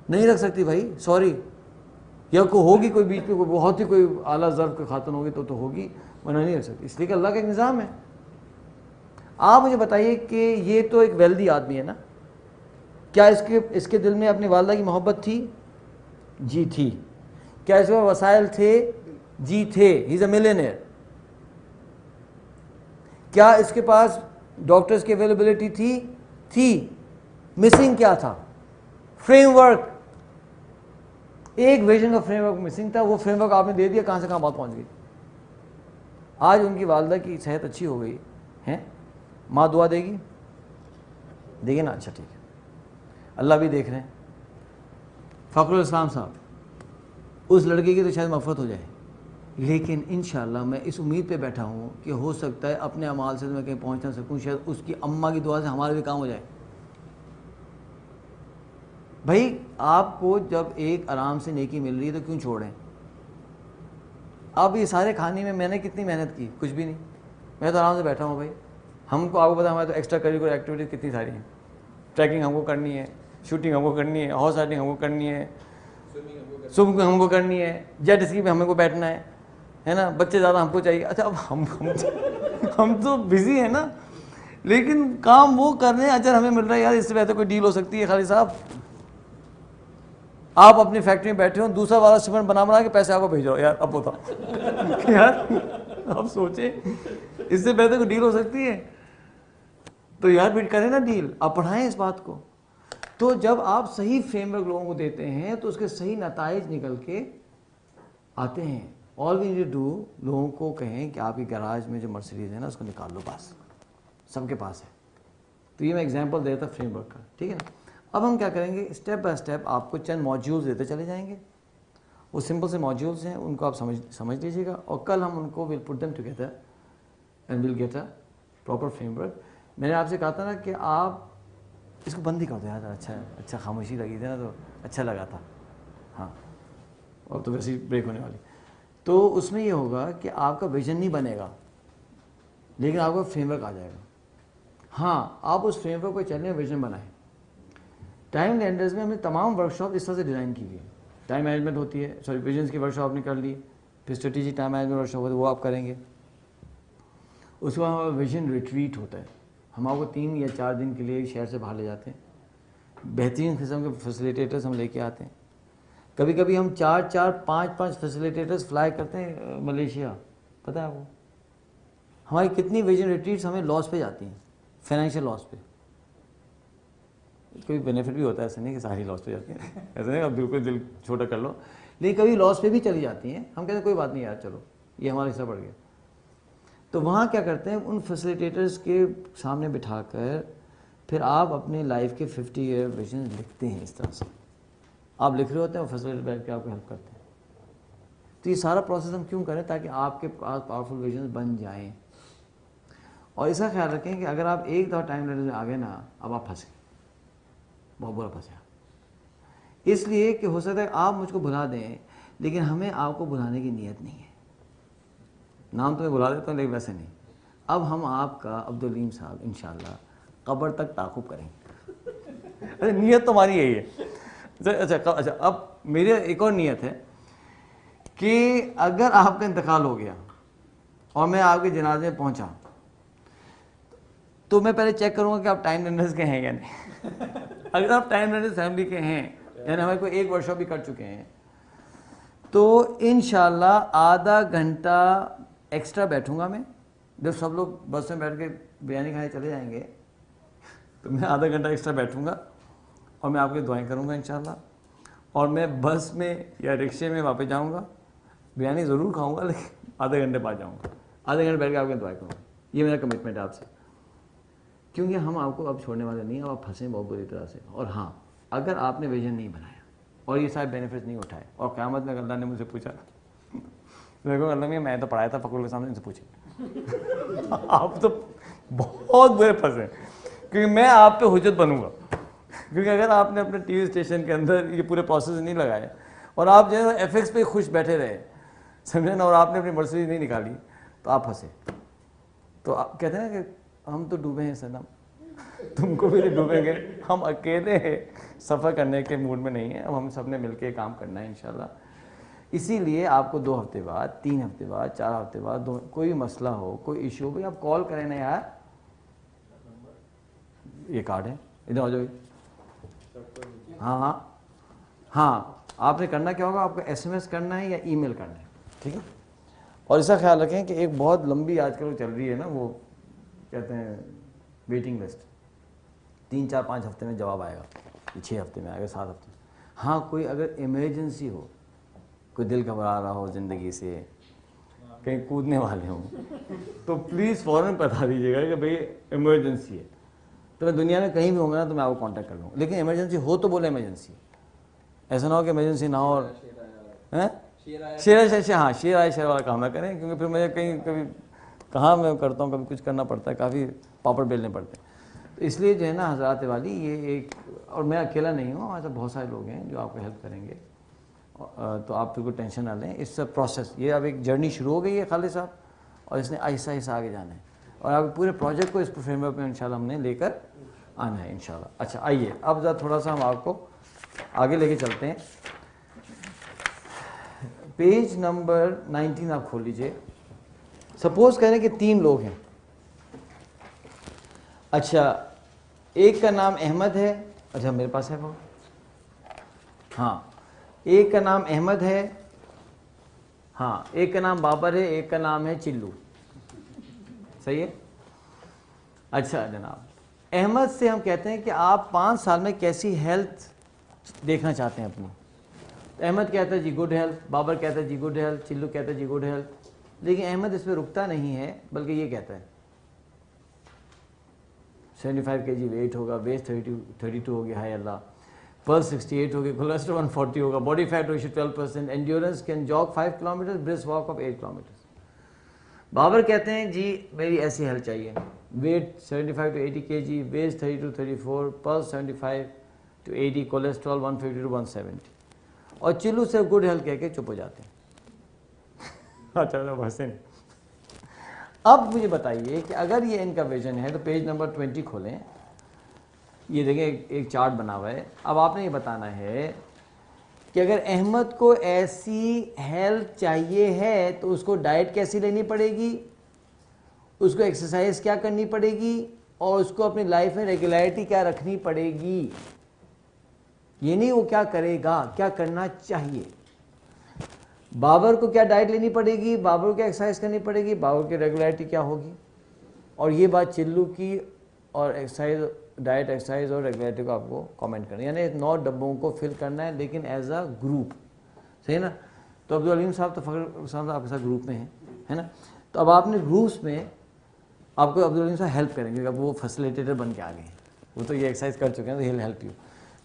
نہیں رکھ سکتی بھائی, سوری. یا کوئی ہوگی کوئی بیچ میں, کوئی بہت ہی کوئی اعلیٰ ضرب کی خاتون ہوگی تو ہوگی, ورنہ نہیں رکھ سکتی. اس لیے کہ اللہ کا ایک نظام ہے. آپ مجھے بتائیے کہ یہ تو ایک ویلدی آدمی ہے نا, کیا اس کے دل میں اپنی والدہ کی محبت تھی؟ جی تھی. کیا اس کے وسائل تھے؟ جی تھے. ہی از اے ملینئر. کیا اس کے پاس ڈاکٹرز کی اویلیبلٹی تھی؟ تھی. مسنگ کیا تھا؟ Frame work. ایک ویژن کا فریم ورک مسنگ تھا, وہ فریم ورک آپ نے دے دیا, کہاں سے کہاں بات پہنچ گئی. آج ان کی والدہ کی صحت اچھی ہو گئی ہے, ماں دعا دے گی, دے گی نا, اچھا ٹھیک ہے, اللہ بھی دیکھ رہے ہیں. فخر الاسلام صاحب, اس لڑکے کی تو شاید مغفرت ہو جائے, لیکن انشاءاللہ میں اس امید پہ بیٹھا ہوں کہ ہو سکتا ہے اپنے اعمال سے میں کہیں پہنچ نہ سکوں, شاید اس کی اماں کی دعا سے ہمارا بھی کام ہو جائے. بھائی آپ کو جب ایک آرام سے نیکی مل رہی ہے تو کیوں چھوڑیں؟ اب یہ سارے کھانے میں نے کتنی محنت کی, کچھ بھی نہیں. میں تو آرام سے بیٹھا ہوں بھائی. ہم کو آپ کو پتا ہمارے تو ایکسٹرا کریکولر ایکٹیویٹیز کتنی ساری ہیں. ٹریکنگ ہم کو کرنی ہے, شوٹنگ ہم کو کرنی ہے, ہارس رائڈنگ ہم کو کرنی ہے, سوئمنگ ہم کو کرنی ہے, جیٹ اسکی پہ ہمیں کو بیٹھنا ہے نا. بچے زیادہ ہم کو چاہیے. اچھا اب ہم تو بزی ہیں نا, لیکن کام وہ کر رہے ہیں, اجر ہمیں مل رہا ہے. یار اس سے بہتر کوئی ڈیل ہو سکتی ہے خالد صاحب. آپ اپنی فیکٹری میں بیٹھے ہو, دوسرا والا سیمنٹ بنا کے پیسے آپ کو بھیج رہا ہو. یار اب بتاؤ یار آپ سوچیں, اس سے بہتر کوئی ڈیل ہو سکتی ہے؟ تو یار پھر کریں نا ڈیل, آپ پڑھائیں اس بات کو. تو جب آپ صحیح فریم ورک لوگوں کو دیتے ہیں تو اس کے صحیح نتائج نکل کے آتے ہیں. آل وی نیڈ ٹو ڈو, لوگوں کو کہیں کہ آپ کی گراج میں جو مرسیڈیز ہے نا اس کو نکال لو, بس سب کے پاس ہے. تو یہ میں ایگزامپل دیتا فریم ورک کا, ٹھیک ہے نا. اب ہم کیا کریں گے, اسٹیپ بائی اسٹیپ آپ کو چند موڈیولز دیتے چلے جائیں گے. وہ سمپل سے موڈیولز ہیں, ان کو آپ سمجھ لیجیے گا, اور کل ہم ان کو will put them together and will get a proper framework. میں نے آپ سے کہا تھا نا کہ آپ اس کو بند ہی کر دو یار, اچھا خاموشی لگی تھی نا تو اچھا لگا تھا. ہاں, اور تو ویسے ہی بریک ہونے والی. تو اس میں یہ ہوگا کہ آپ کا ویژن نہیں بنے گا لیکن آپ کا فریم ورک آ جائے گا. ہاں, آپ اس فریم ورک کو چلنے ویژن بنائیں. ٹائم لینڈرز میں ہم نے تمام ورک شاپ اس طرح سے ڈیزائن کی ہوئی ہے. ٹائم مینجمنٹ ہوتی ہے, سوری ویژنس کی ورک شاپ نے کر لی, پھر strategy time management work shop ہوتی ہے وہ آپ کریں گے. اس کے بعد ہمارا ویژن ریٹریٹ ہوتا ہے, ہم آپ کو 3 یا 4 دن کے لیے شہر سے باہر لے جاتے ہیں. بہترین قسم کے فیسیلیٹیٹرز ہم لے کے آتے ہیں. کبھی کبھی ہم 4 5 فیسیلیٹیٹرز فلائی کرتے ہیں ملیشیا, پتہ ہے آپ کو ہماری کتنی ویژن ریٹریٹس ہمیں لاس پہ جاتی ہیں, فائنینشیل لاس پہ. کوئی بینیفٹ بھی ہوتا ہے, ایسا نہیں کہ ساری لاس پہ جاتی ہیں, ایسا نہیں آپ بالکل دل چھوٹا کر لو, لیکن کبھی لاس پہ بھی چلی جاتی ہیں. ہم کہتے ہیں کوئی بات نہیں یار, چلو یہ ہمارا حصہ پڑ گیا. تو وہاں کیا کرتے ہیں, ان فیسیلیٹیٹرز کے سامنے بٹھا کر پھر آپ اپنے لائف کے 50 ایئر ویژن لکھتے ہیں. اس طرح سے آپ لکھ رہے ہوتے ہیں اور فیسیلیٹر بیٹھ کے آپ کو ہیلپ کرتے ہیں. تو یہ سارا پروسیس ہم کیوں کریں, تاکہ آپ کے پاس پاورفل ویژن بن جائیں. اور اس کا خیال رکھیں کہ اگر آپ ایک دفعہ ٹائم لینڈر میں آ گئے نا, اب آپ پھنسے, بہت برا پھنسے. اس لیے کہ ہو سکتا ہے آپ مجھ کو بھلا دیں لیکن ہمیں آپ کو بلانے کی نیت نہیں ہے. نام تو میں بلا دیتا ہوں لیکن ویسے نہیں. اب ہم آپ کا عبدالعلیم صاحب انشاءاللہ قبر تک تعاقب کریں گے. اچھا, نیت تو ہماری یہی ہے. اچھا, اب میری ایک اور نیت ہے کہ اگر آپ کا انتقال ہو گیا اور میں آپ کے جنازے میں پہنچا تو میں پہلے چیک کروں گا کہ آپ ٹائم لینڈرز کے ہیں یا نہیں. اگر آپ ٹائم لینڈرز فیملی کے ہیں, یعنی ہمیں کوئی ایک ورکشاپ بھی کر چکے ہیں, تو انشاءاللہ آدھا گھنٹہ ایکسٹرا بیٹھوں گا میں. جب سب لوگ بس میں بیٹھ کے بریانی کھانے چلے جائیں گے تو میں آدھا گھنٹہ ایکسٹرا بیٹھوں گا اور میں آپ کی دعائیں کروں گا انشاءاللہ. اور میں بس میں یا رکشے میں واپس جاؤں گا, بریانی ضرور کھاؤں گا لیکن آدھے گھنٹے بعد جاؤں گا, آدھے گھنٹے بیٹھ کے آپ کی دعائیں کروں گا. یہ میرا کمٹمنٹ ہے آپ سے, کیونکہ ہم آپ کو اب چھوڑنے والے نہیں ہیں, اب آپ پھنسیں بہت بری طرح سے. اور ہاں, اگر آپ نے ویژن نہیں بنایا اور یہ سارے بینیفٹس نہیں اٹھائے اور قیامت میں اللہ نے مجھ سے پوچھا, دیکھو اللہ میں تو پڑھایا تھا فقر کے سامنے, ان سے پوچھے آپ تو بہت برے پھنسے, کیونکہ میں آپ پہ حجت بنوں گا. کیونکہ اگر آپ نے اپنے ٹی وی اسٹیشن کے اندر یہ پورے پروسیس نہیں لگائے اور آپ جو ہے ایف ایکس پہ خوش بیٹھے رہے, سمجھے نا, اور آپ نے اپنی مرسیڈیز نہیں نکالی تو آپ پھنسے. تو آپ کہتے ہیں نا کہ ہم تو ڈوبے ہیں صنم, تم کو بھی نہیں ڈوبیں گے. ہم اکیلے سفر کرنے کے موڈ میں نہیں ہیں, اب ہم سب نے مل کے کام کرنا ہے انشاءاللہ. اسی لیے آپ کو 2 ہفتے بعد, 3 ہفتے بعد, 4 ہفتے بعد کوئی مسئلہ ہو, کوئی ایشو ہو, بھائی آپ کال کریں نا یار, یہ کارڈ ہے, ادھر آ جاؤ. ہاں, آپ نے کرنا کیا ہوگا, آپ کو ایس ایم ایس کرنا ہے یا ای میل کرنا ہے, ٹھیک ہے. اور اس کا خیال رکھیں کہ ایک بہت لمبی آج کل چل رہی ہے نا, وہ کہتے ہیں ویٹنگ لسٹ, 3 4 5 ہفتے میں جواب آئے گا, 6 ہفتے میں آئے گا, 7 ہفتے میں. ہاں, کوئی اگر ایمرجنسی ہو, کوئی دل گھبرا رہا ہو زندگی سے, کہیں کودنے والے ہوں, تو پلیز فوراً بتا دیجیے گا کہ بھئی ایمرجنسی ہے. تو میں دنیا میں کہیں بھی ہوں گا نا تو میں آپ کو کانٹیکٹ کر لوں گا, لیکن ایمرجنسی ہو تو بولے ایمرجنسی. ایسا نہ ہو کہ ایمرجنسی نہ ہو اور شیر آئے شیر والا کام نہ کریں, کیونکہ پھر مجھے کہیں کبھی کہاں میں کرتا ہوں, کبھی کچھ کرنا پڑتا ہے, کافی پاپڑ بیلنے پڑتے ہیں. تو اس لیے جو ہے نا حضرات والی یہ ایک, اور میں اکیلا نہیں ہوں, ہمارے ساتھ بہت سارے لوگ ہیں جو آپ کو ہیلپ کریں گے. تو آپ بالکل ٹینشن نہ لیں, اس سے پروسیس یہ اب ایک جرنی شروع ہو گئی ہے خالد صاحب, اور اس نے آہستہ آہستہ آگے جانا ہے, اور آپ پورے پروجیکٹ کو اس فریم ورک میں انشاءاللہ ہم نے لے کر آنا ہے انشاءاللہ. اچھا آئیے اب ذرا تھوڑا سا ہم آپ کو آگے لے کے چلتے ہیں. پیج نمبر 19 آپ کھول لیجئے. سپوز کریں کہ 3 لوگ ہیں. اچھا, ایک کا نام احمد ہے, اچھا میرے پاس ہے وہ, ہاں, ایک کا نام احمد ہے, ہاں, ایک کا نام بابر ہے, ایک کا نام ہے چلو, صحیح ہے. اچھا جناب, احمد سے ہم کہتے ہیں کہ آپ 5 سال میں کیسی ہیلتھ دیکھنا چاہتے ہیں اپنی. احمد کہتا ہے جی گڈ ہیلتھ, بابر کہتا ہے جی گڈ ہیلتھ, چلو کہتا ہے جی گڈ ہیلتھ. لیکن احمد اس پہ رکتا نہیں ہے, بلکہ یہ کہتا ہے 75 kg ویٹ ہوگا, ویسٹ 32 ہو گیا, ہائے اللہ, پلس 68 ہو گیا, کولیسٹرول 140 ہوگا, body fat ratio 12%, endurance can jog 5 kilometre, brisk walk of 8 kilometre. Babar کہتے ہیں جی میری ایسی ہیلتھ چاہیے, weight 75 to 80 kg, waist 30 to 34, pulse 75 to 80, cholesterol 150 to 170. اور چلو سے گڈ ہیلتھ کہہ کے چپ ہو جاتے ہیں. اچھا بس نہیں. اب مجھے بتائیے کہ اگر یہ ان کا ویژن ہے تو پیج نمبر 20 کھولیں, یہ دیکھیں ایک چارٹ بنا ہوا ہے. اب آپ نے یہ بتانا ہے کہ اگر احمد کو ایسی ہیلتھ چاہیے ہے تو اس کو ڈائٹ کیسی لینی پڑے گی, اس کو ایکسرسائز کیا کرنی پڑے گی, اور اس کو اپنی لائف میں ریگولرٹی کیا رکھنی پڑے گی. یہ نہیں وہ کیا کرے گا, کیا کرنا چاہیے. بابر کو کیا ڈائٹ لینی پڑے گی, بابر کو کیا ایکسرسائز کرنی پڑے گی, بابر کی ریگولرٹی کیا ہوگی. اور یہ بات چلو کی اور ایکسرسائز, ڈائٹ, ایکسرسائز اور ریگولرٹی کو آپ کو کامنٹ کرنا ہے, یعنی 9 ڈبوں کو فل کرنا ہے, لیکن ایز اے گروپ. صحیح نا. تو عبدالعلیم صاحب تو فخر صاحب آپ کے ساتھ گروپ میں ہیں, ہے نا. تو اب آپ نے گروپس میں آپ کو عبدالعلیم صاحب ہیلپ کریں گے, اب وہ فیسیلیٹیٹر بن کے آ گئے ہیں, وہ تو یہ ایکسرسائز کر چکے ہیں, تو ہیل ہیلپ یو.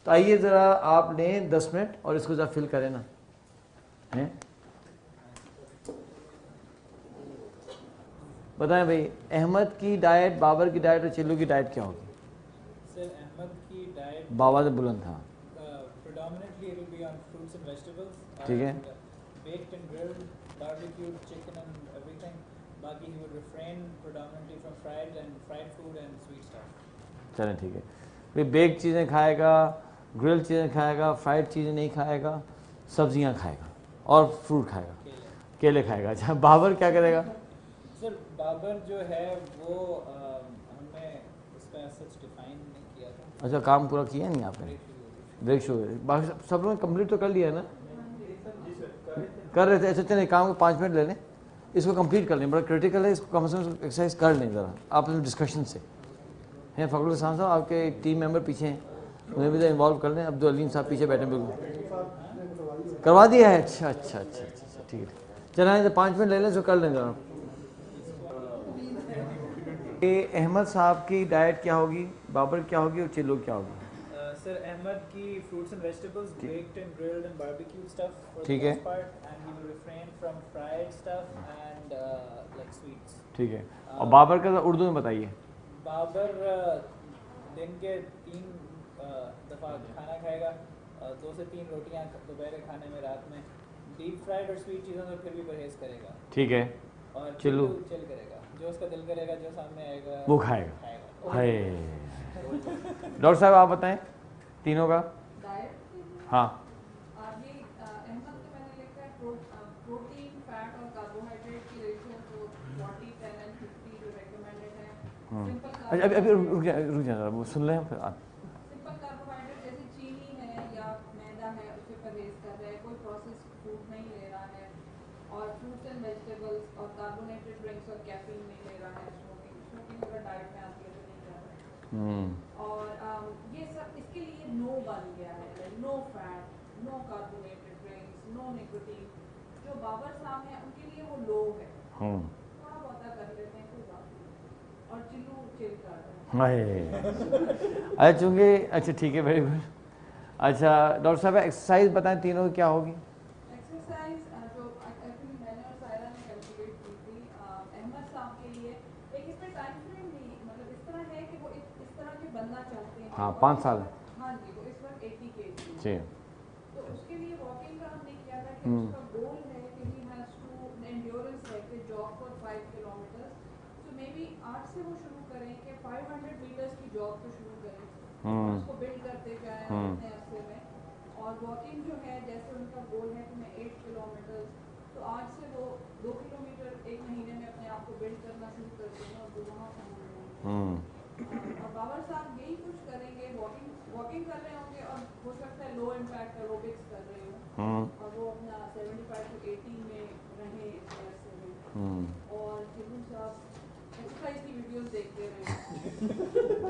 تو آئیے ذرا آپ نے 10 منٹ اور اس کو ذرا فل کریں نا. بتائیں بھائی, احمد کی ڈائٹ, بابر کی ڈائٹ اور چلو کی ڈائٹ کیا ہوگی. سر احمد کی ڈائٹ بابا سے بلند تھا. predominantly it will be on fruits and vegetables. ٹھیک ہے. Baked and grilled, barbecued chicken and everything. باقی he would refrain predominantly from fried food and sweet stuff. چلیں ٹھیک ہے. پھر بیک چیزیں کھائے گا, گرل چیزیں کھائے گا, فرائڈ چیزیں نہیں کھائے گا, سبزیاں کھائے گا اور فروٹ کھائے گا, کیلے کھائے گا. اچھا بابر کیا کرے گا. سر بابر جو ہے وہ ہم نے اس کا سچ ڈیفائن نہیں کیا تھا. اچھا کام پورا کیا نہیں آپ نے, بریک شو باقی سب لوگوں نے کمپلیٹ تو کر لیا ہے نا, کر رہے تھے. اچھا چلیں کام کو 5 منٹ لے لیں, اس کو کمپلیٹ کر لیں, بڑا کرٹیکل ہے, اس کو کم سے کم ایکسرسائز کر لیں ذرا آپ ڈسکشن سے. ہیں فخر الحسن صاحب آپ کے ایک ٹیم ممبر پیچھے ہیں, انہیں بھی انوالو کر لیں. عبدالعلیم صاحب پیچھے بیٹھے, بالکل کروا دیا ہے. اچھا اچھا اچھا اچھا ٹھیک ہے. چلیں 5 منٹ لے لیں, اس کو کر لیں ذرا. احمد صاحب کی ڈائٹ کیا ہوگی, بابر کیا ہوگی اور چلو کیا ہوگی. سر احمد کی fruits and vegetables, baked and grilled and barbecued stuff for the ٹھیک ہے. most part, and he will refrain from fried stuff and like sweets. ٹھیک ہے. اور بابر کا اردو میں بتائیے. بابر دن کے 3 دفعہ کھانا کھائے گا, 2 سے 3 روٹیاں دوپہر کے کھانے میں, رات میں. ڈیپ فرائڈ اور سویٹ چیزوں سے پھر بھی پرہیز کرے گا. ٹھیک ہے. اور چلو چل کرے گا, جو اس کا دل کرے گا, جو سامنے آئے گا وہ کھائے گا. ہے ڈاکٹر صاحب آپ بتائیں تینوں کا. ہاں احمد کو میں نے لکھا ہے پروٹین, فیٹ اور کاربوہائیڈریٹ کی ریشو جو 40, 10 and 50 جو ریکمینڈڈ ہے. ابھی رک جائیں وہ سن لیں پھر. سمپل کاربوہائیڈریٹ جیسے چینی ہے یا میدا ہے اس سے پرہیز کر رہا ہے, کوئی پروسیس فوڈ نہیں لے رہا ہے, اور فروٹس اینڈ ویجیٹیبلس اور کاربونیٹڈ ڈرنکس اور کیفین نہیں لے رہا ہے. اسموکنگ اگر ڈائٹ میں آتی ہے تو نہیں کر رہا ہے. اور یہ سب اس کے لیے نو بن گیا ہے, نو فیٹ, نو کاربونیٹڈ ڈرنکس, نو نیکوٹین. جو بابر صاحب ہیں ان کے لیے وہ لو ہے, تھوڑا بہت کر لیتے ہیں کوئی بات نہیں, اور چلو چل کر اچھا چونکہ اچھا ٹھیک ہے, ویری گڈ. اچھا ڈاکٹر صاحب ایکسرسائز بتائیں تینوں کی کیا ہوگی. ایکسرسائز جو ایکچولی میں نے اور سائرہ نے کیلکولیٹ کی تھی احمد صاحب کے لیے, ایک اس میں ٹائم فریم نہیں, مطلب اس طرح ہے کہ وہ اس طرح کے بننا چاہتے ہیں. ہاں 5 سال. ہاں جی, وہ اس وقت 80 kg جی. تو اس کے لیے واکنگ کا ہم نے کیا تھا کہ اس کا گول ہے کہ ہی ہیز ٹو انڈیورنس ہے کہ جاگ فار 5 کلومیٹر. تو مے بی 8 سے وہ شروع کریں کہ 500 میٹرز کی جاگ تو شروع کریں, اور اس کو بلڈ کرتے جائیں اتنے عرصے میں. اور واکنگ جو ہے جیسے ان کا گول ہے کہ میں 8 کلومیٹر, تو آج سے وہ 2 کلومیٹر ایک مہینے میں اپنے آپ کو بلڈ کرنا شروع کرتے ہیں اور وہاں پہنچ جائیں گے. اور بابر صاحب یہی کچھ کریں گے, واکنگ کر رہے ہوں گے, اور ہو سکتا ہے لو امپیکٹ ایروبکس کر رہے ہوں, اور وہ اپنا 75 to 80 میں رہیں اس عرصے میں. اور چلو صاحب ایکسرسائز کی ویڈیوز دیکھتے رہیں.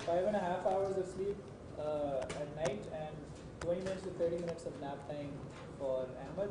5.5 hours of sleep at night and 20 minutes to 30 minutes of nap time for Ahmed.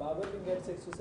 Babar can get 6 to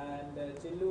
and Chillu